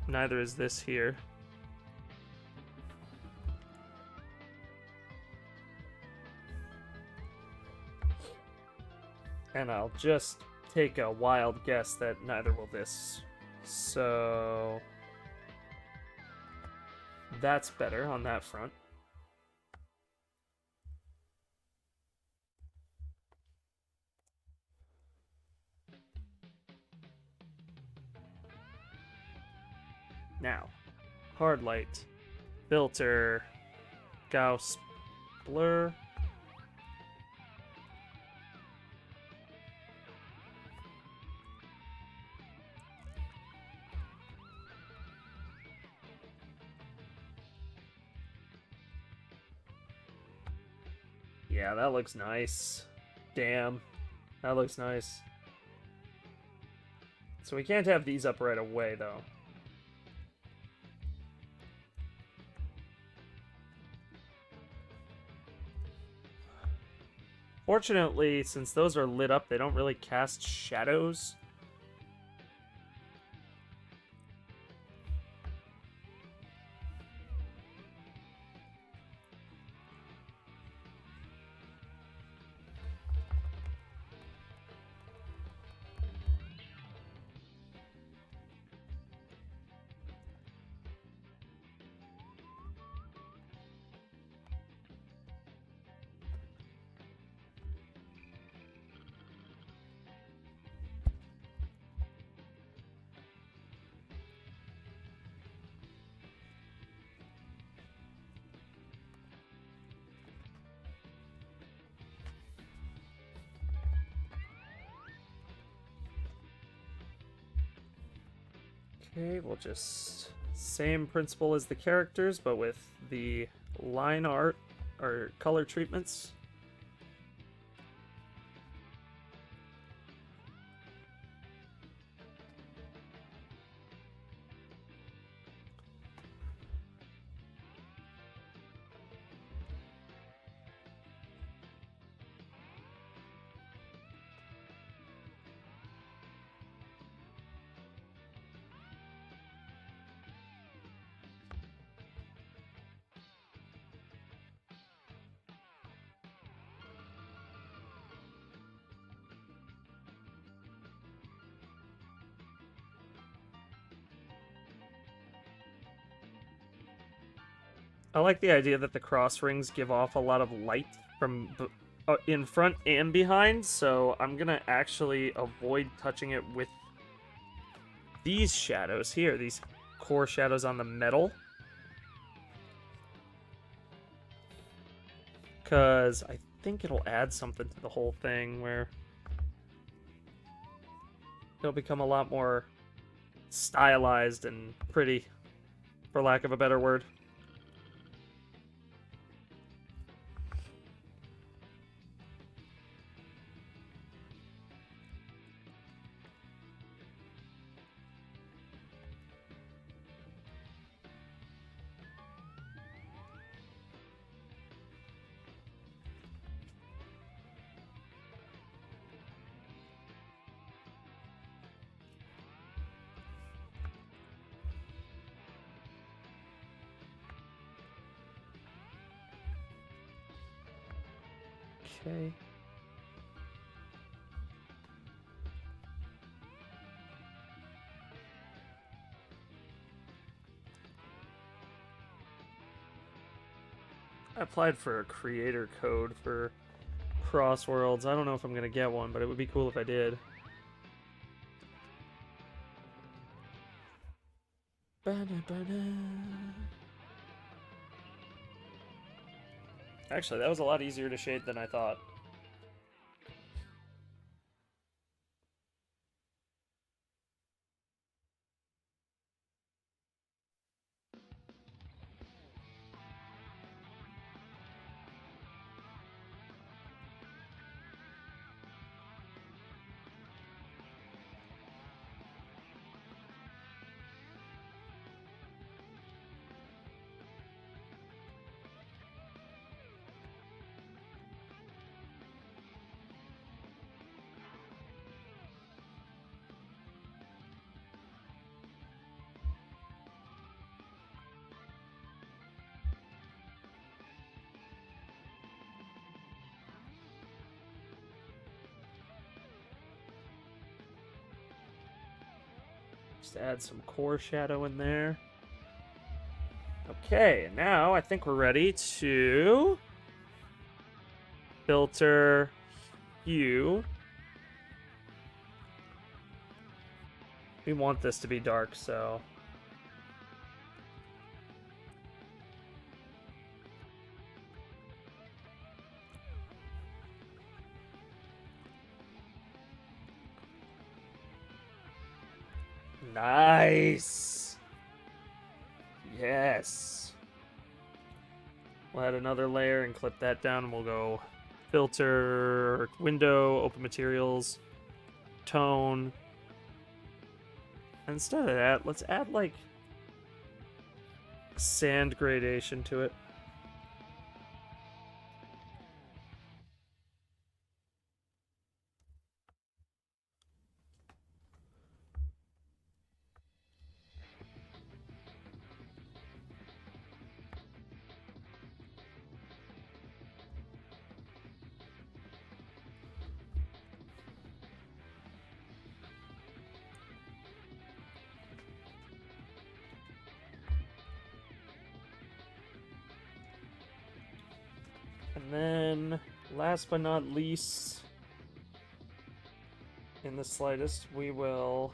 Neither is this here. And I'll just take a wild guess that neither will this. So that's better on that front. Now, hard light, filter, Gauss blur. Yeah, that looks nice. Damn. That looks nice. So we can't have these up right away, though. Fortunately, since those are lit up, they don't really cast shadows. Okay, we'll just... Same principle as the characters, but with the line art or color treatments. I like the idea that the cross rings give off a lot of light from in front and behind, so I'm gonna actually avoid touching it with these shadows here, these core shadows on the metal. Because I think it'll add something to the whole thing where it'll become a lot more stylized and pretty, for lack of a better word. Okay. I applied for a creator code for Crossworlds. I don't know if I'm gonna get one, but it would be cool if I did. Actually, that was a lot easier to shade than I thought. Just add some core shadow in there. Okay, now I think we're ready to filter hue. We want this to be dark, so... Nice! Yes! We'll add another layer and clip that down, and we'll go filter, window, open materials, tone. Instead of that, let's add like sand gradation to it. And then, last but not least, in the slightest, we will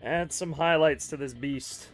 add some highlights to this beast.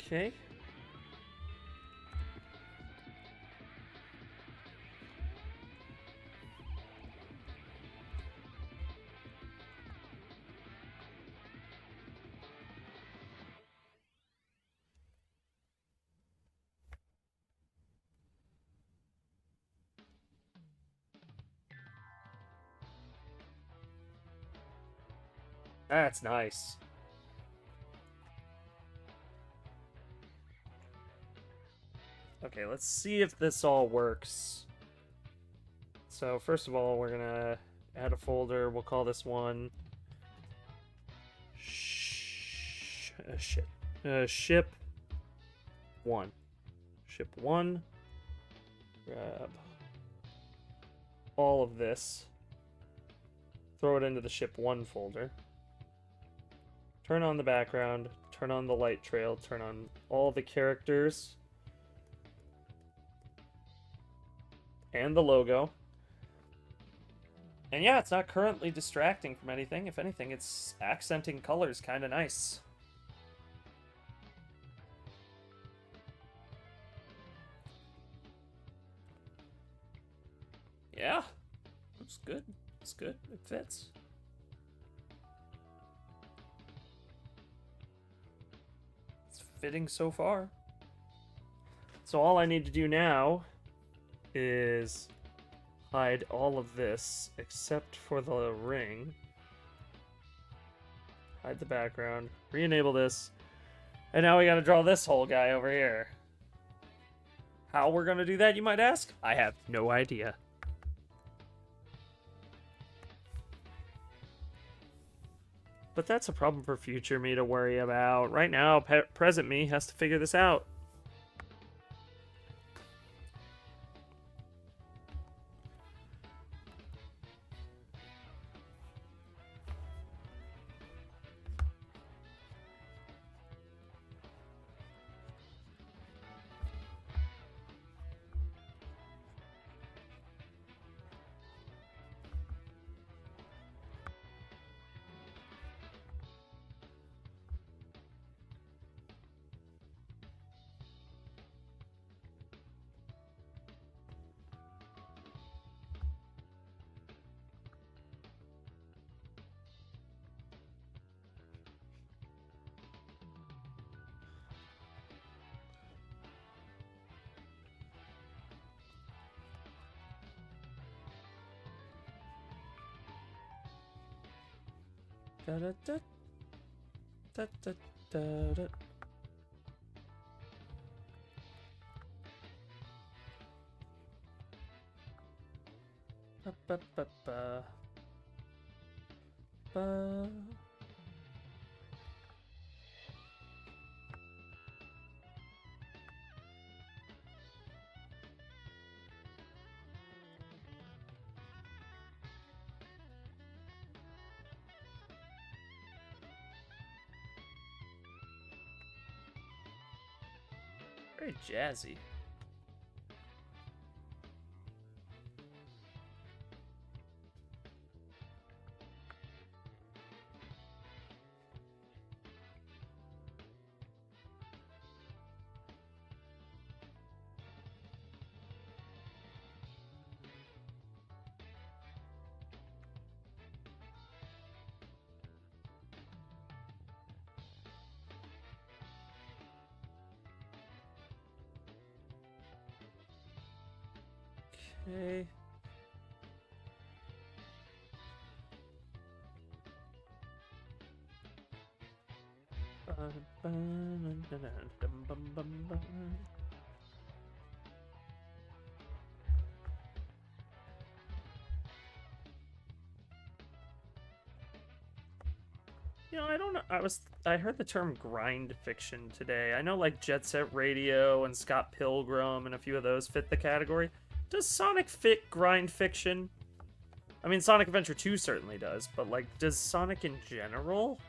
Okay. That's nice. Okay, let's see if this all works. So first of all, we're gonna add a folder. We'll call this one ship 1. Ship 1. Grab all of this. Throw it into the ship 1 folder. Turn on the background. Turn on the light trail. Turn on all the characters. And the logo. And yeah, it's not currently distracting from anything. If anything, it's accenting colors kind of nice. Yeah, it's good. It's good. It fits. It's fitting so far. So all I need to do now is hide all of this except for the ring. Hide the background. Re-enable this. And now we gotta draw this whole guy over here. How we're gonna do that, you might ask? I have no idea. But that's a problem for future me to worry about. Right now, present me has to figure this out. Da, da, da, da, da, da, da. Ba, ba, ba, ba. Ba. Very jazzy. Okay. You know, I don't know. I heard the term grind fiction today. I know like Jet Set Radio and Scott Pilgrim and a few of those fit the category. Does Sonic fit grind fiction? I mean, Sonic Adventure 2 certainly does, but like, does Sonic in general?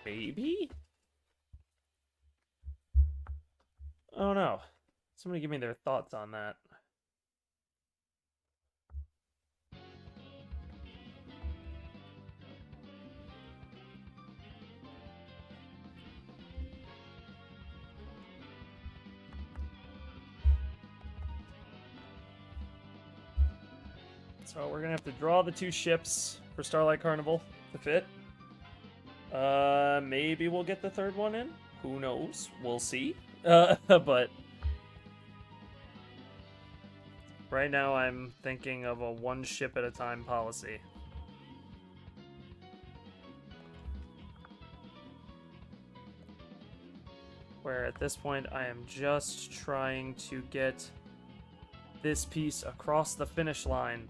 Maybe? Oh no. Somebody give me their thoughts on that. So we're gonna have to draw the 2 ships for Starlight Carnival to fit. Maybe we'll get the 3rd one in. Who knows? We'll see. But right now I'm thinking of a 1 ship at a time policy. Where at this point I am just trying to get this piece across the finish line.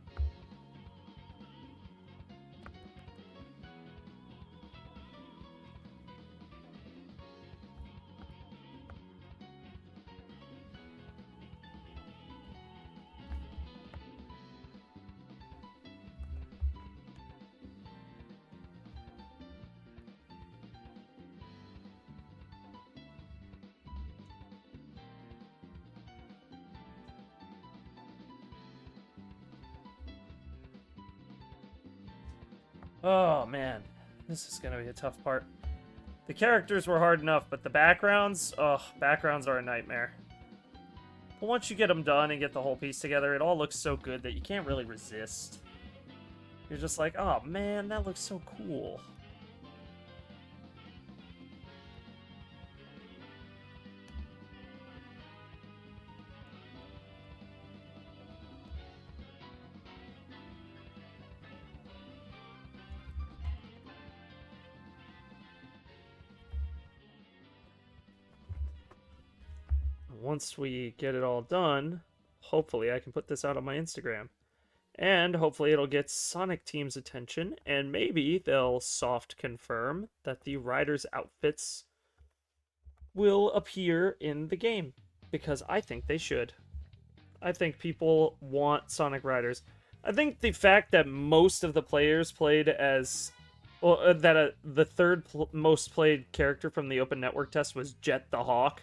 Oh man, this is gonna be a tough part. The characters were hard enough, but the backgrounds, backgrounds are a nightmare. But once you get them done and get the whole piece together, it all looks so good that you can't really resist. You're just like, oh man, that looks so cool. Once we get it all done, hopefully I can put this out on my Instagram. And hopefully it'll get Sonic Team's attention, and maybe they'll soft confirm that the riders' outfits will appear in the game. Because I think they should. I think people want Sonic Riders. I think the fact that most of the players played as... Well, that the third most played character from the open network test was Jet the Hawk,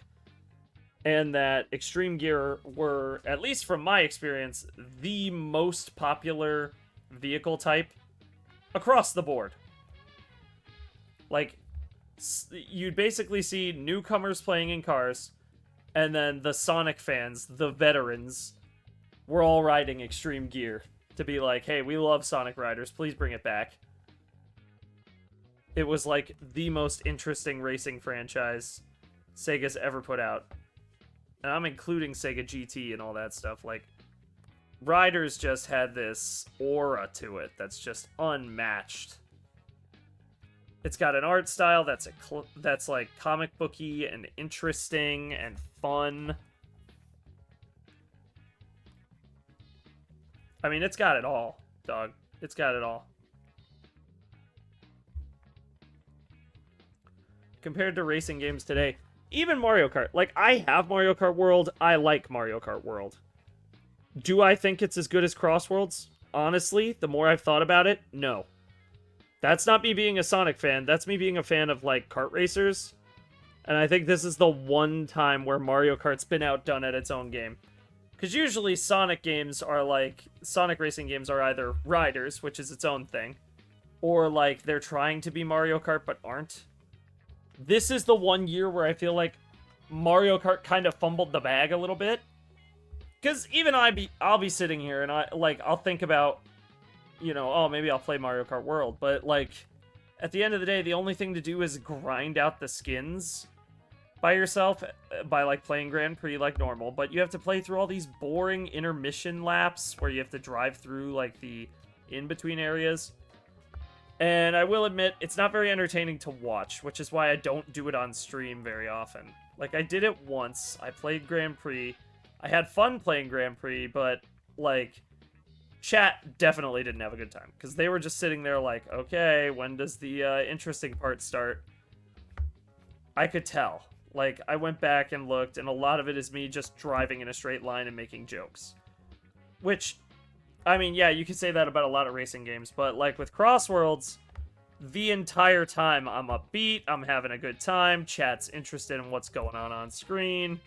and that Extreme Gear were, at least from my experience, the most popular vehicle type across the board. Like, you'd basically see newcomers playing in cars, and then the Sonic fans, the veterans, were all riding Extreme Gear to be like, hey, we love Sonic Riders, please bring it back. It was like the most interesting racing franchise Sega's ever put out. And I'm including Sega GT and all that stuff. Like, Riders just had this aura to it that's just unmatched. It's got an art style that's like comic booky and interesting and fun. I mean, it's got it all, dog. It's got it all. Compared to racing games today, even Mario Kart. Like, I have Mario Kart World. I like Mario Kart World. Do I think it's as good as Crossworlds? Honestly, the more I've thought about it, no. That's not me being a Sonic fan. That's me being a fan of, like, kart racers. And I think this is the one time where Mario Kart's been outdone at its own game. Because usually Sonic games are, like... Sonic racing games are either Riders, which is its own thing, or, like, they're trying to be Mario Kart but aren't. This is the one year where I feel like Mario Kart kind of fumbled the bag a little bit. Because even I'll be sitting here and I'll think about, you know, oh, maybe I'll play Mario Kart World. But, like, at the end of the day, the only thing to do is grind out the skins by yourself, by, like, playing Grand Prix like normal. But you have to play through all these boring intermission laps where you have to drive through, like, the in-between areas. And I will admit, it's not very entertaining to watch, which is why I don't do it on stream very often. Like, I did it once. I played Grand Prix. I had fun playing Grand Prix, but, like, chat definitely didn't have a good time. Because they were just sitting there like, okay, when does the interesting part start? I could tell. Like, I went back and looked, and a lot of it is me just driving in a straight line and making jokes. Which, I mean, yeah, you could say that about a lot of racing games, but, like, with Crossworlds, the entire time I'm upbeat, I'm having a good time, chat's interested in what's going on screen.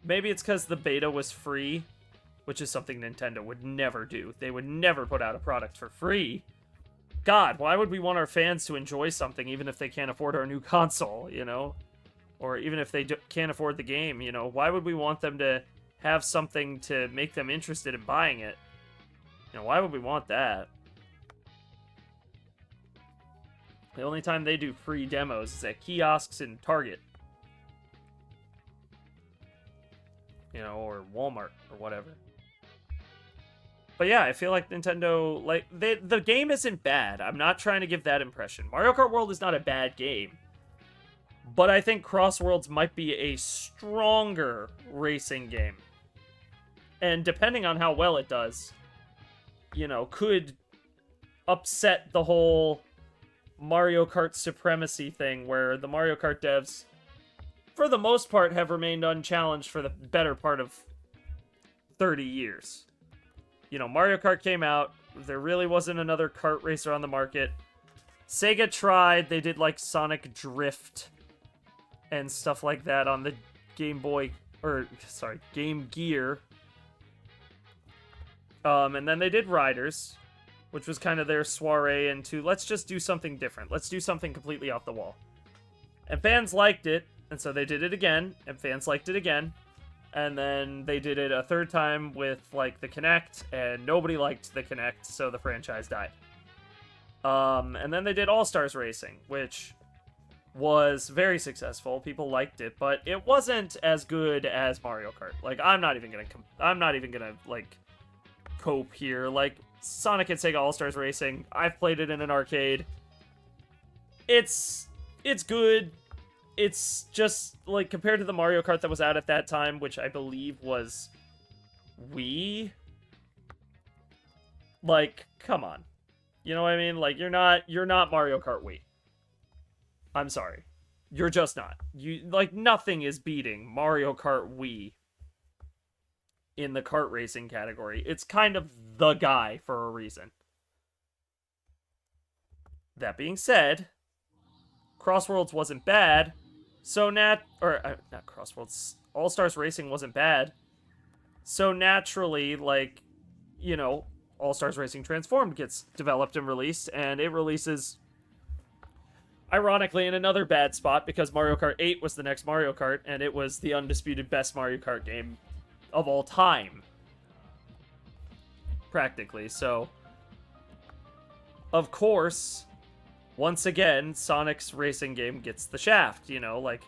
Maybe it's because the beta was free, which is something Nintendo would never do. They would never put out a product for free. God, why would we want our fans to enjoy something even if they can't afford our new console, you know? Or even if they can't afford the game, you know? Why would we want them to have something to make them interested in buying it? You know, why would we want that? The only time they do free demos is at kiosks in Target. You know, or Walmart, or whatever. But yeah, I feel like Nintendo, like, the game isn't bad. I'm not trying to give that impression. Mario Kart World is not a bad game. But I think Crossworlds might be a stronger racing game. And depending on how well it does, you know, could upset the whole Mario Kart supremacy thing, where the Mario Kart devs, for the most part, have remained unchallenged for the better part of 30 years. You know, Mario Kart came out, there really wasn't another kart racer on the market. Sega tried, they did, like, Sonic Drift and stuff like that on the Game Gear. And then they did Riders, which was kind of their soiree into, let's just do something different. Let's do something completely off the wall. And fans liked it, and so they did it again, and fans liked it again. And then they did it a third time with, like, the Kinect, and nobody liked the Kinect, so the franchise died. And then they did All-Stars Racing, which was very successful. People liked it, but it wasn't as good as Mario Kart. Like, I'm not even gonna, like, cope here. Like, Sonic and Sega All-Stars Racing, I've played it in an arcade. It's good. It's just, like, compared to the Mario Kart that was out at that time, which I believe was Wii. Like, come on. You know what I mean? Like, you're not Mario Kart Wii. I'm sorry. You're just not. Like, nothing is beating Mario Kart Wii in the kart racing category. It's kind of the guy for a reason. That being said, Crossworlds wasn't bad, so not Crossworlds, All-Stars Racing wasn't bad, so naturally, like, you know, All-Stars Racing Transformed gets developed and released, and it releases, ironically, in another bad spot, because Mario Kart 8 was the next Mario Kart, and it was the undisputed best Mario Kart game of all time. Practically, so, of course, once again, Sonic's racing game gets the shaft, you know, like,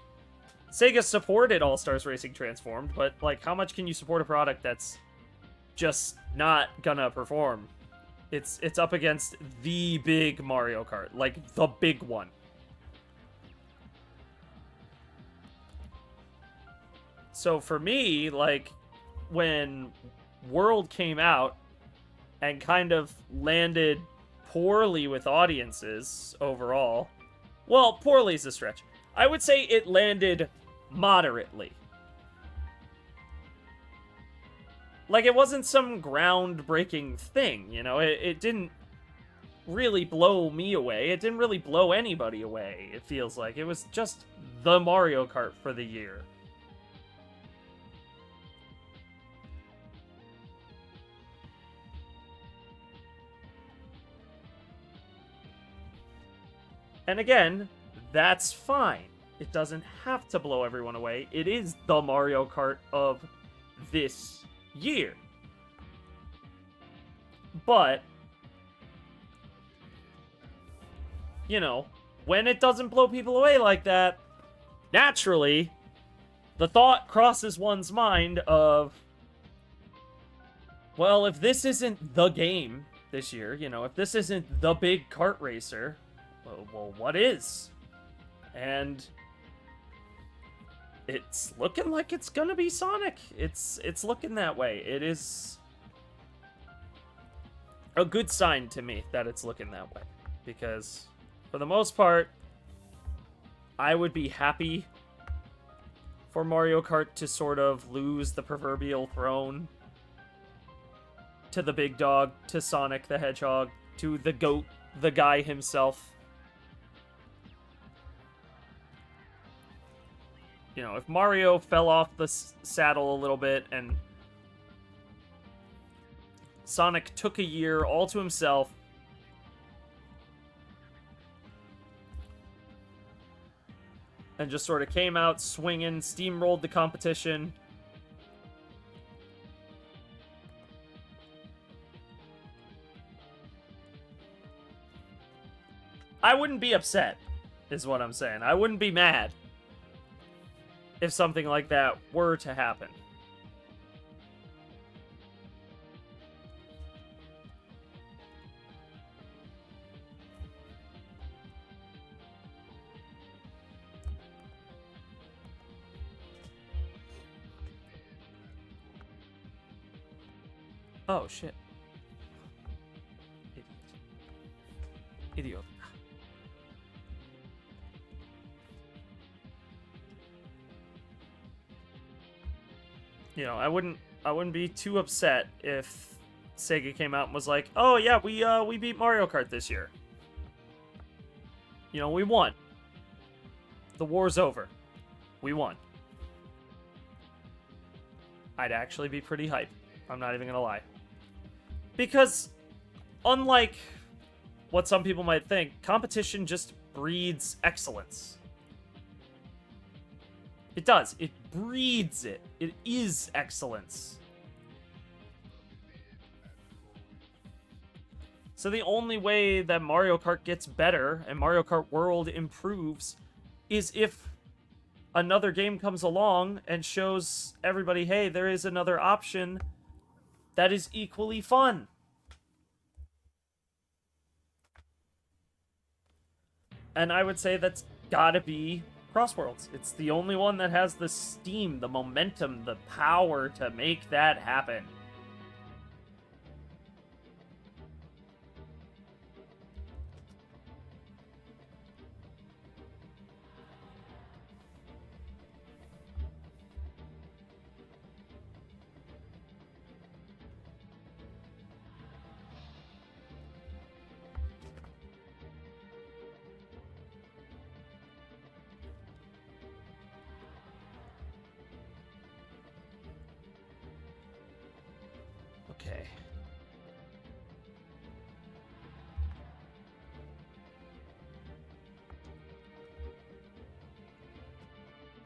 Sega supported All-Stars Racing Transformed, but, like, how much can you support a product that's just not gonna perform. It's up against the big Mario Kart, like the big one. So for me, like, when World came out and kind of landed poorly with audiences overall, well, poorly is a stretch. I would say it landed moderately. Like, it wasn't some groundbreaking thing, you know? It didn't really blow me away. It didn't really blow anybody away, it feels like. It was just the Mario Kart for the year. And again, that's fine. It doesn't have to blow everyone away. It is the Mario Kart of this year. But, you know, when it doesn't blow people away like that, naturally, the thought crosses one's mind of, well, if this isn't the game this year, you know, if this isn't the big kart racer, well, what is? And it's looking like it's gonna be Sonic. It's looking that way. It is a good sign to me that it's looking that way. Because, for the most part, I would be happy for Mario Kart to sort of lose the proverbial throne to the big dog, to Sonic the Hedgehog, to the GOAT, the guy himself. You know, if Mario fell off the saddle a little bit and Sonic took a year all to himself, and just sort of came out swinging, steamrolled the competition, I wouldn't be upset, is what I'm saying. I wouldn't be mad if something like that were to happen. Oh, shit. Idiot. You know, I wouldn't be too upset if Sega came out and was like, "Oh yeah, we beat Mario Kart this year. You know, we won. The war's over. We won." I'd actually be pretty hyped. I'm not even gonna lie. Because, unlike what some people might think, competition just breeds excellence. It does. It breeds it. It is excellence. So the only way that Mario Kart gets better and Mario Kart World improves is if another game comes along and shows everybody, hey, there is another option that is equally fun. And I would say that's gotta be Crossworlds. It's the only one that has the steam, the momentum, the power to make that happen. Okay.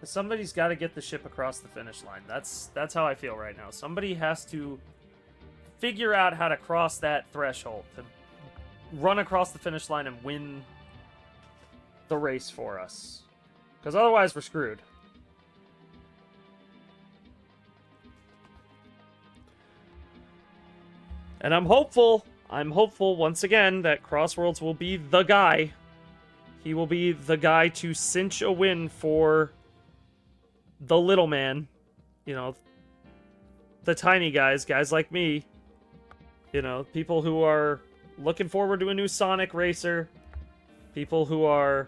Somebody's got to get the ship across the finish line. That's how I feel right now. Somebody has to figure out how to cross that threshold, to run across the finish line and win the race for us. Because otherwise we're screwed. And I'm hopeful once again that Crossworlds will be the guy. He will be the guy to cinch a win for the little man. You know, the tiny guys like me. You know, people who are looking forward to a new Sonic racer. People who are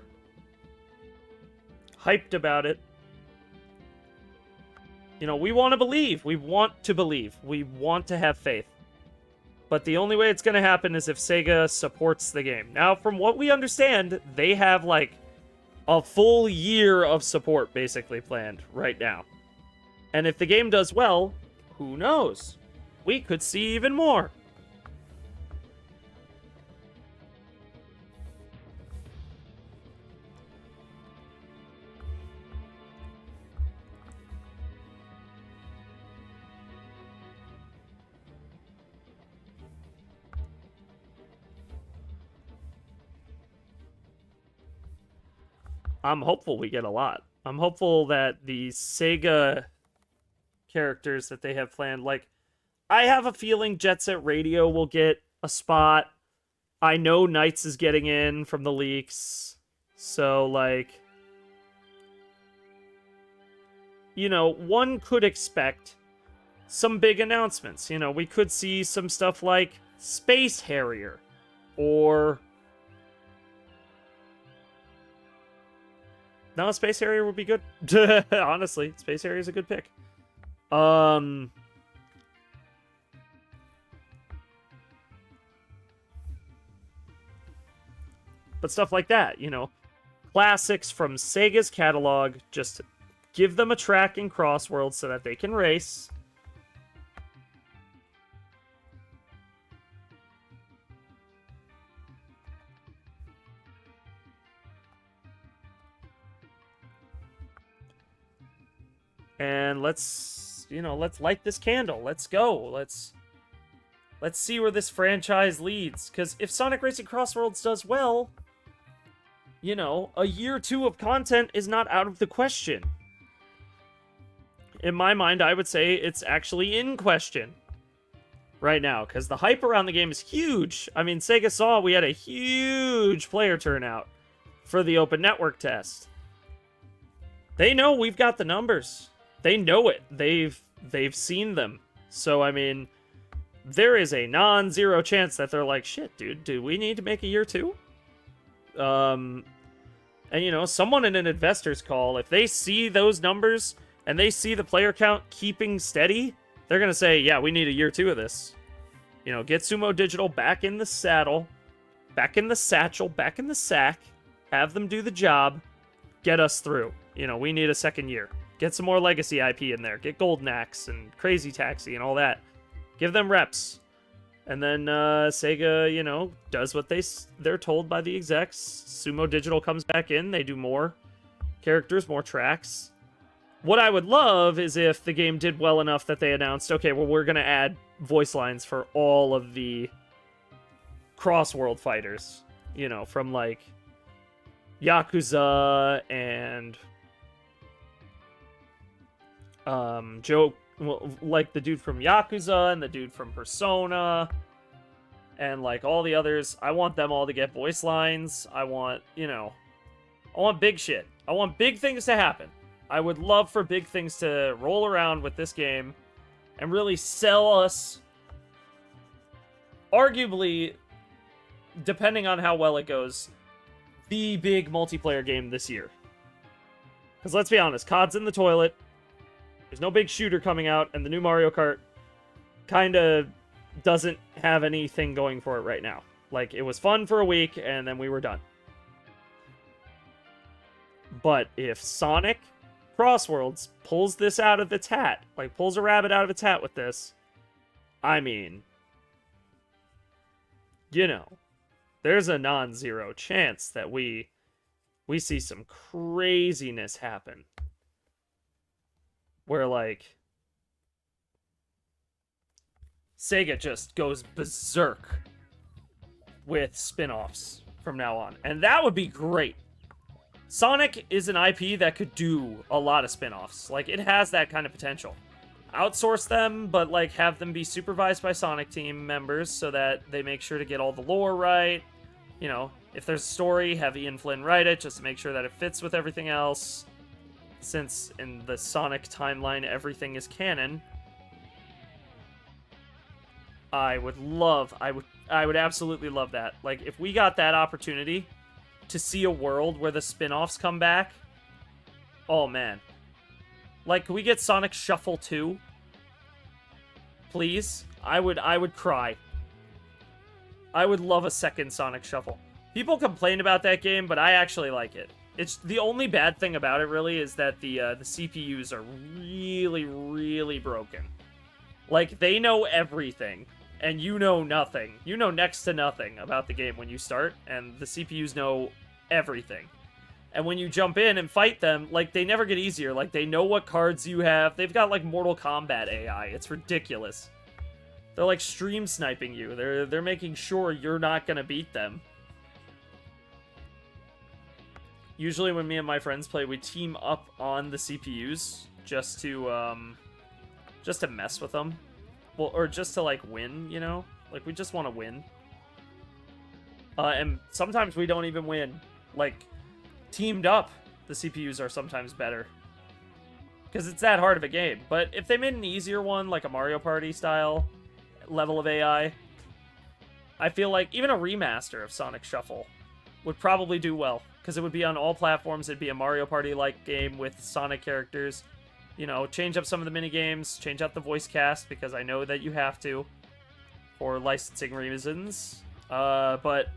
hyped about it. You know, we want to believe. We want to believe. We want to have faith. But the only way it's going to happen is if Sega supports the game. Now, from what we understand, they have, like, a full year of support, basically, planned right now. And if the game does well, who knows? We could see even more. I'm hopeful we get a lot. I'm hopeful that the Sega characters that they have planned, like, I have a feeling Jet Set Radio will get a spot. I know Knights is getting in from the leaks. So, like, you know, one could expect some big announcements. You know, we could see some stuff like Space Harrier or... No, Space Harrier would be good. Honestly, Space Harrier is a good pick. But stuff like that, you know. Classics from Sega's catalog, just give them a track in Crossworlds so that they can race. And let's light this candle. Let's go. Let's see where this franchise leads. Because if Sonic Racing Crossworlds does well, you know, a year or two of content is not out of the question. In my mind, I would say it's actually in question right now. Because the hype around the game is huge. I mean, Sega saw we had a huge player turnout for the open network test. They know we've got the numbers. They know it. They've seen them. So, I mean, there is a non-zero chance that they're like, shit, dude, do we need to make a year two? And, you know, someone in an investor's call, if they see those numbers and they see the player count keeping steady, they're going to say, yeah, we need a year two of this. You know, get Sumo Digital back in the saddle, back in the satchel, back in the sack, have them do the job, get us through. You know, we need a second year. Get some more legacy IP in there. Get Golden Axe and Crazy Taxi and all that. Give them reps. And then Sega, you know, does what they're told by the execs. Sumo Digital comes back in. They do more characters, more tracks. What I would love is if the game did well enough that they announced, okay, well, we're going to add voice lines for all of the Crossworld fighters. You know, from, like, Yakuza and... Joe, well, like the dude from Yakuza and the dude from Persona and like all the others. I want them all to get voice lines. I want, you know, I want big shit. I want big things to happen. I would love for big things to roll around with this game and really sell us, arguably, depending on how well it goes, the big multiplayer game this year. Because let's be honest, COD's in the toilet. There's no big shooter coming out, and the new Mario Kart kind of doesn't have anything going for it right now. Like, it was fun for a week, and then we were done. But if Sonic Crossworlds pulls this out of its hat, like pulls a rabbit out of its hat with this, I mean, you know, there's a non-zero chance that we see some craziness happen. Where, like, Sega just goes berserk with spin-offs from now on. And that would be great. Sonic is an IP that could do a lot of spin-offs. Like, it has that kind of potential. outsource them, but like have them be supervised by Sonic team members so that they make sure to get all the lore right. You know, if there's a story, have Ian Flynn write it just to make sure that it fits with everything else. Since in the Sonic timeline everything is canon, I would absolutely love that. Like, if we got that opportunity to see a world where the spin-offs come back, oh man. Like, can we get Sonic Shuffle 2? Please? I would cry. I would love a second Sonic Shuffle. People complain about that game, but I actually like it. It's the only bad thing about it, really, is that the CPUs are really, really broken. Like, they know everything, and you know nothing. You know next to nothing about the game when you start, and the CPUs know everything. And when you jump in and fight them, like, they never get easier. Like, they know what cards you have. They've got, like, Mortal Kombat AI. It's ridiculous. They're, like, stream sniping you. They're making sure you're not gonna beat them. Usually when me and my friends play, we team up on the CPUs just to mess with them. Well, or just to, like, win, you know? Like, we just want to win. And sometimes we don't even win. Like, teamed up, the CPUs are sometimes better. Because it's that hard of a game. But if they made an easier one, like a Mario Party style level of AI, I feel like even a remaster of Sonic Shuffle would probably do well. Because it would be on all platforms. It'd be a Mario Party-like game with Sonic characters. You know, change up some of the minigames, change out the voice cast, because I know that you have to for licensing reasons. But,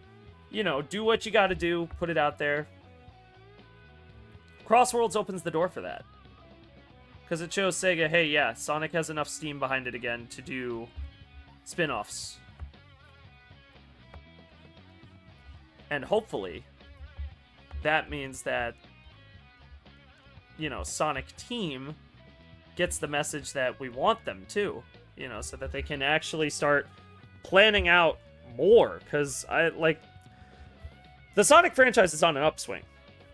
you know, do what you gotta do, put it out there. Crossworlds opens the door for that. Because it shows Sega, hey, yeah, Sonic has enough steam behind it again to do spin-offs. And hopefully, that means that, you know, Sonic Team gets the message that we want them to, you know, so that they can actually start planning out more. Because the Sonic franchise is on an upswing.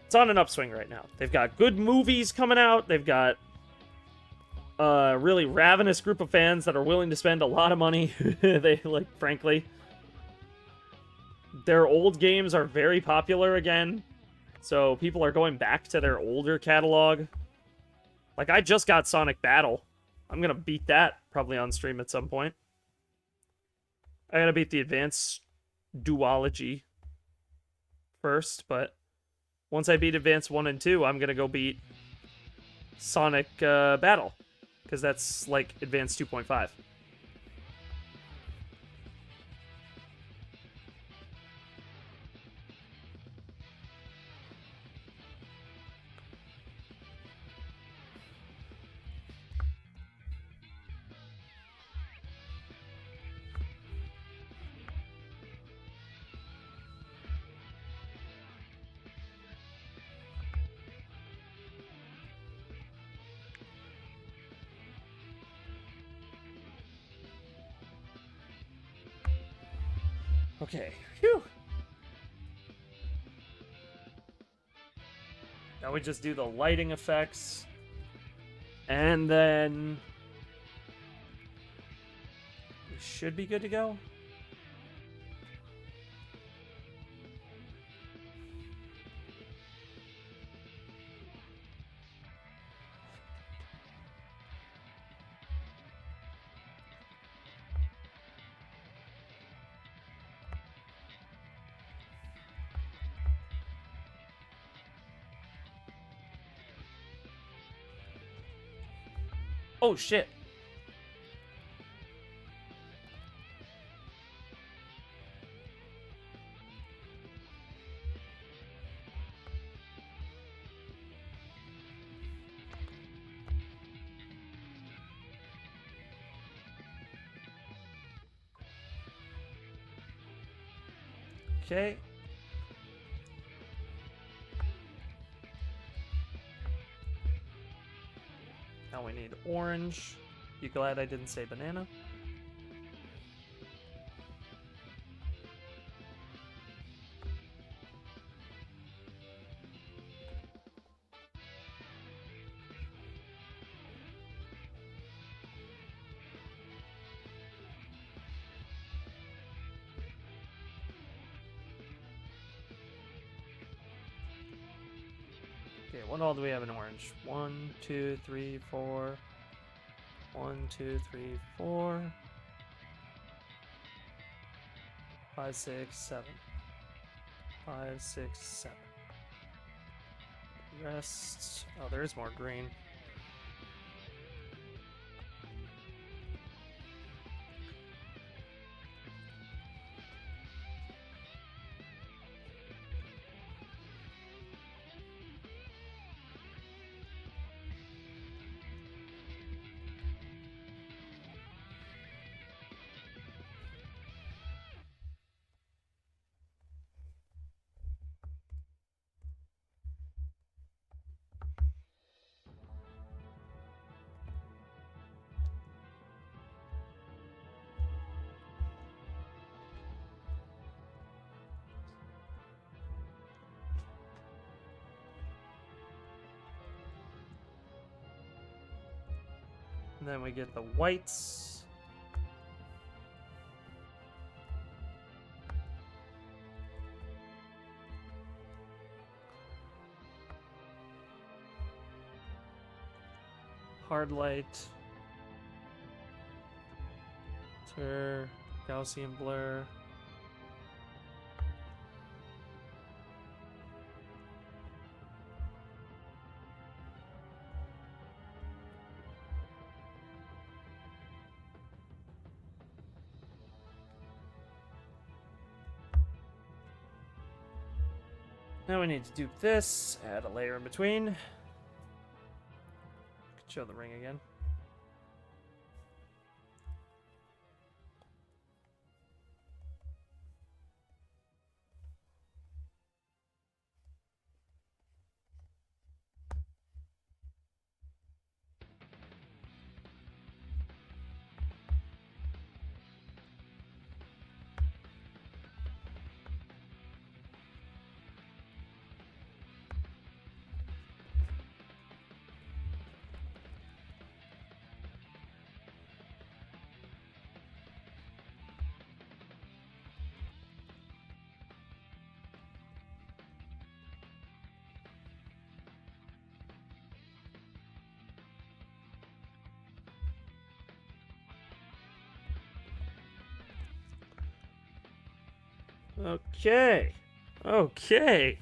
It's on an upswing right now. They've got good movies coming out. They've got a really ravenous group of fans that are willing to spend a lot of money. Frankly, their old games are very popular again. So people are going back to their older catalog. Like, I just got Sonic Battle. I'm gonna beat that probably on stream at some point. I gotta beat the Advanced Duology first, but once I beat Advanced 1 and 2, I'm gonna go beat Sonic Battle. Because that's, like, Advanced 2.5. Okay. Phew. Now we just do the lighting effects. And then we should be good to go. Oh, shit. Okay. Now we need orange. You glad I didn't say banana? Okay, what all do we have in orange? 1, 2, 3, 4. 1, 2, 3, 4. 5, 6, 7. 5, 6, 7. Rest. Oh, there is more green. And then we get the whites. Hard light. Gaussian blur. Now we need to do this, add a layer in between. Could show the ring again. Okay. Okay.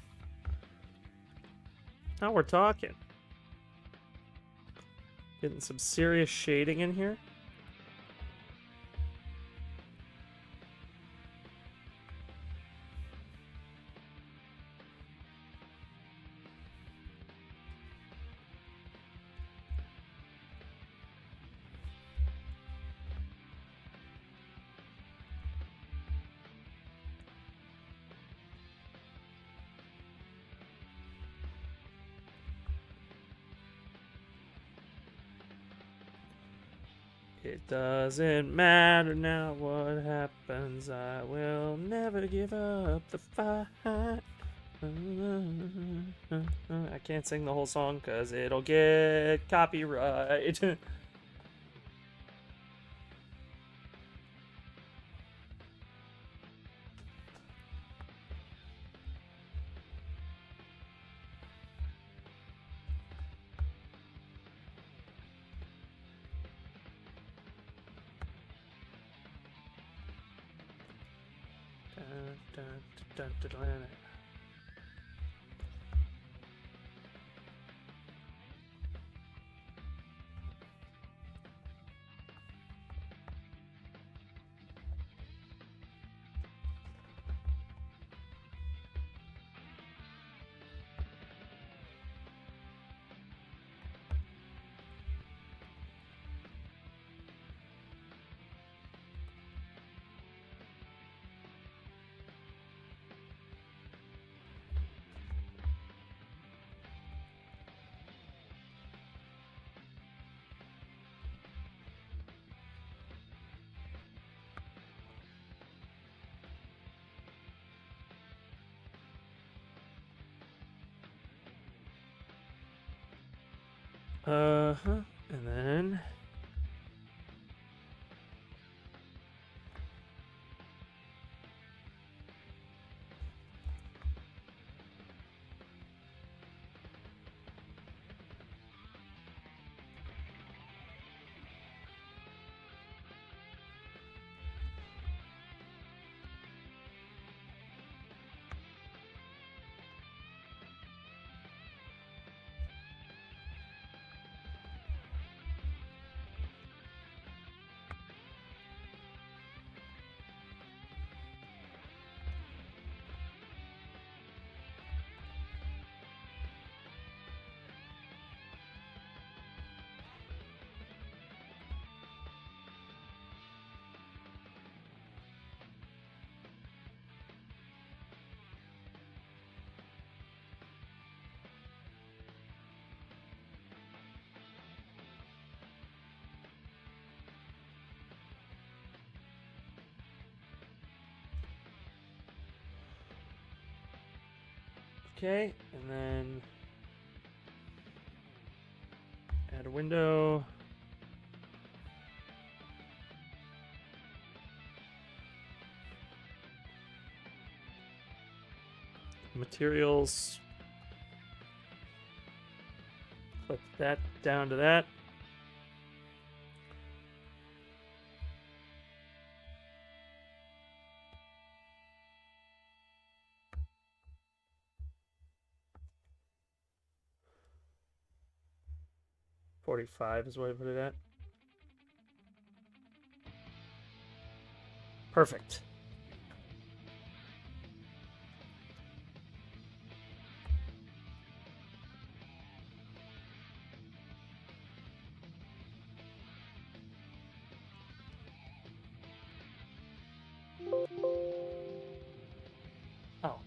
Now we're talking. Getting some serious shading in here. It doesn't matter now what happens. I will never give up the fight. I can't sing the whole song because it'll get copyright. Dun, dun, dun, dun. And then Okay, and then add a window. Materials. Clip that down to that. $45 is what I put it at. Perfect. Oh.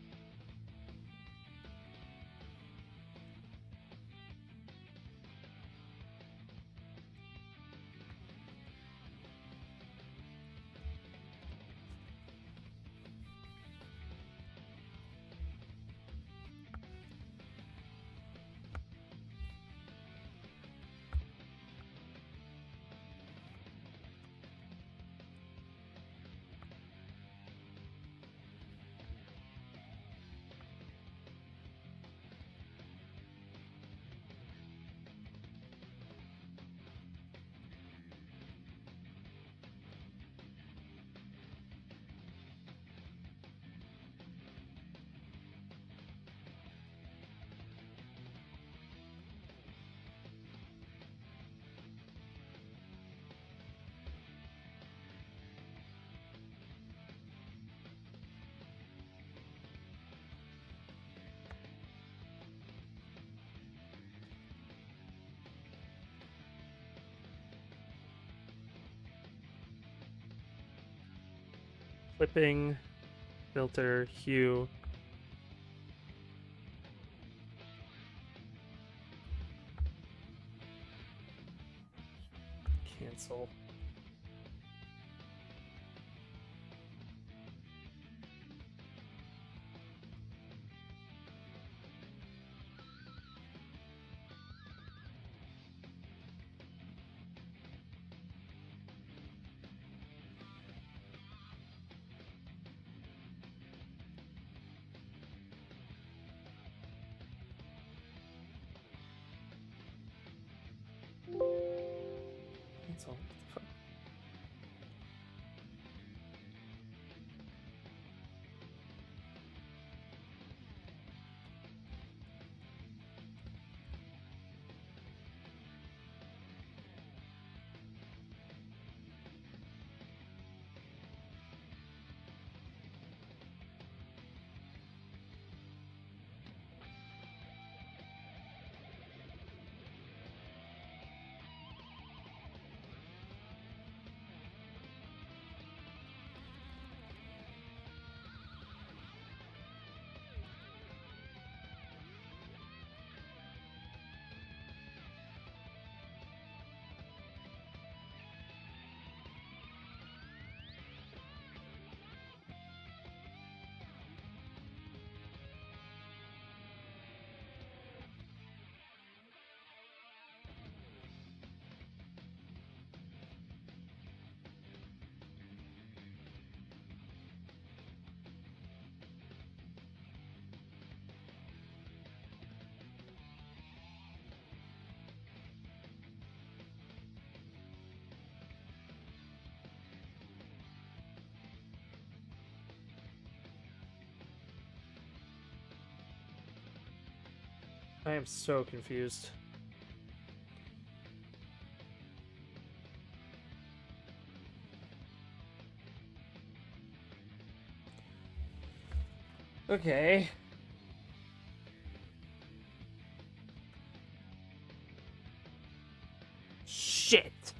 Clipping, filter, hue. Cancel. Cancel. I am so confused. Okay. Shit.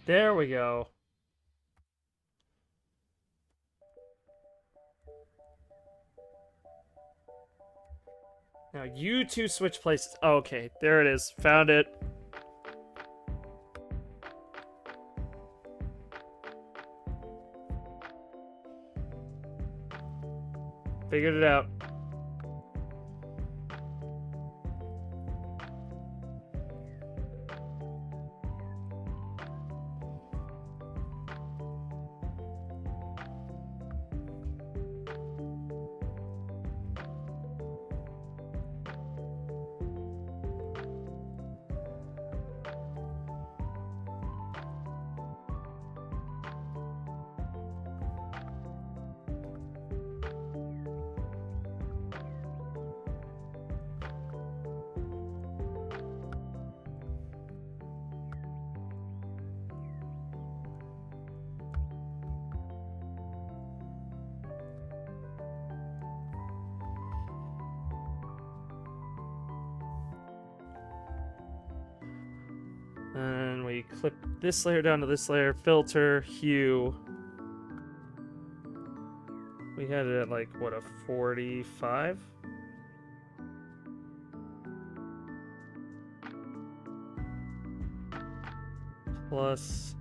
There we go. Now you two switch places. Oh, okay, there it is. Found it. Figured it out. And we clip this layer down to this layer. Filter, hue. We had it at like, what, a 45? Plus...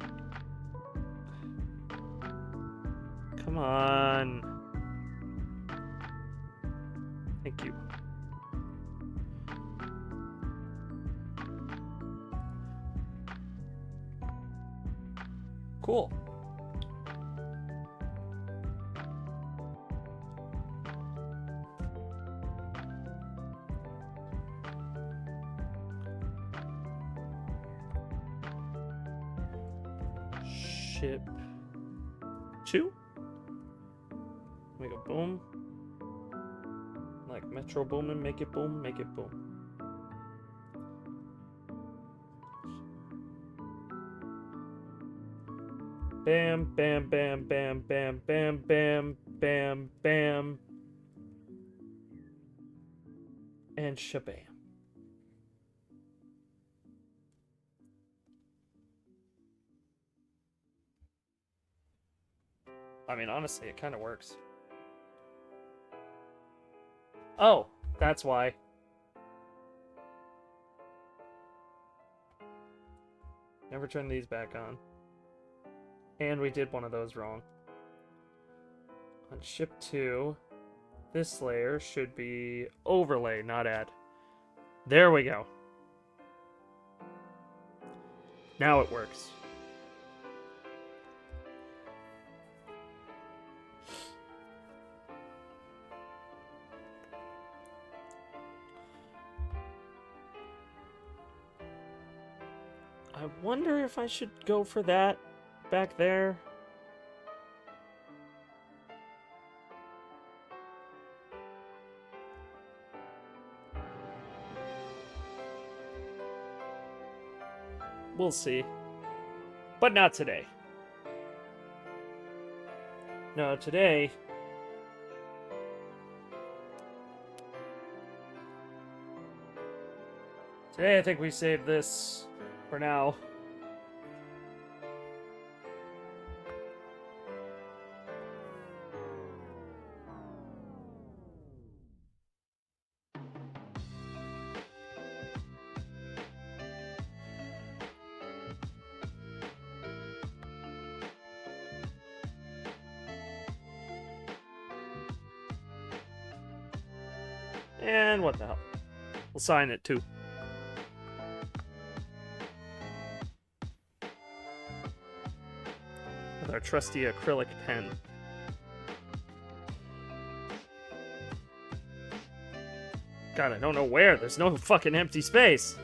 Come on. Thank you. Cool. Ship 2. Make a boom. Like Metro Boomin, make it boom, make it boom. Bam, bam, bam, bam, bam, bam, bam, bam, bam. And shabam. I mean, honestly, it kind of works. Oh, that's why. Never turn these back on. And we did one of those wrong. On ship 2, this layer should be overlay, not add. There we go. Now it works. I wonder if I should go for that back there. We'll see. But not today. No, today... Today I think we save this for now. And what the hell? We'll sign it too. With our trusty acrylic pen. God, I don't know where. There's no fucking empty space.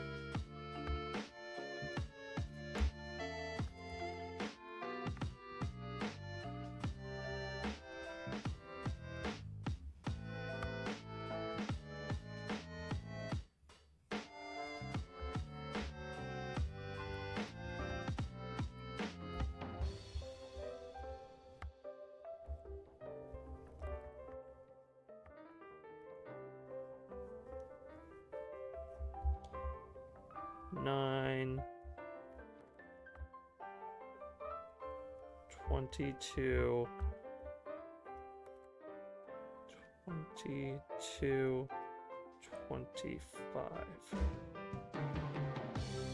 Nine. 22, 22, 25.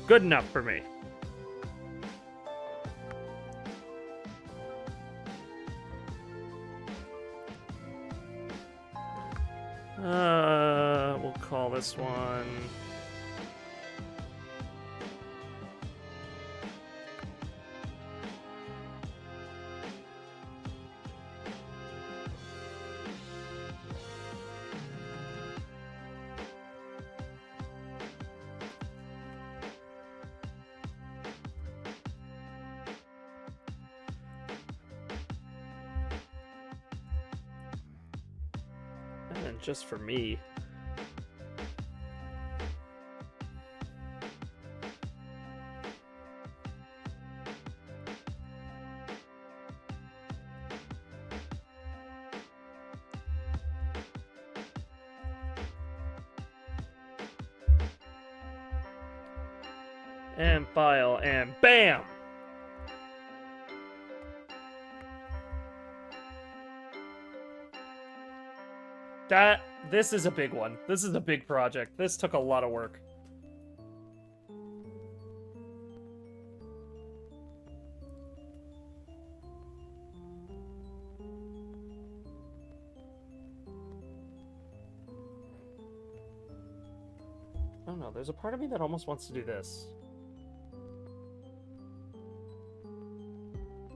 Good enough for me. We'll call this one... And just for me. And file, and BAM! This is a big one. This is a big project. This took a lot of work. I don't know, there's a part of me that almost wants to do this.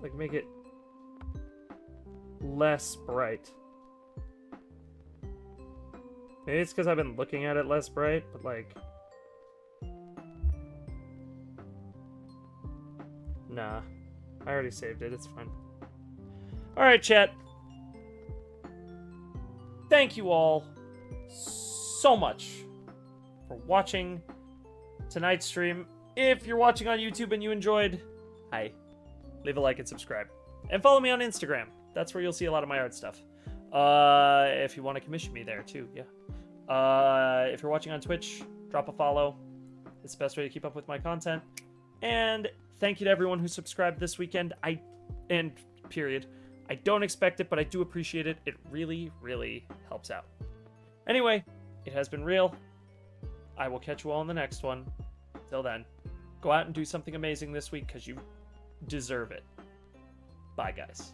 Like, make it less bright. Maybe it's because I've been looking at it less bright, but like... Nah. I already saved it, it's fine. Alright, chat. Thank you all so much for watching tonight's stream. If you're watching on YouTube and you enjoyed, hi. Leave a like and subscribe. And follow me on Instagram. That's where you'll see a lot of my art stuff. If you want to commission me there too, yeah. If you're watching on Twitch, drop a follow. It's the best way to keep up with my content. And thank you to everyone who subscribed this weekend. Period. I don't expect it, but I do appreciate it. It really, really helps out. Anyway, it has been real. I will catch you all in the next one. Till then, go out and do something amazing this week because you deserve it. Bye, guys.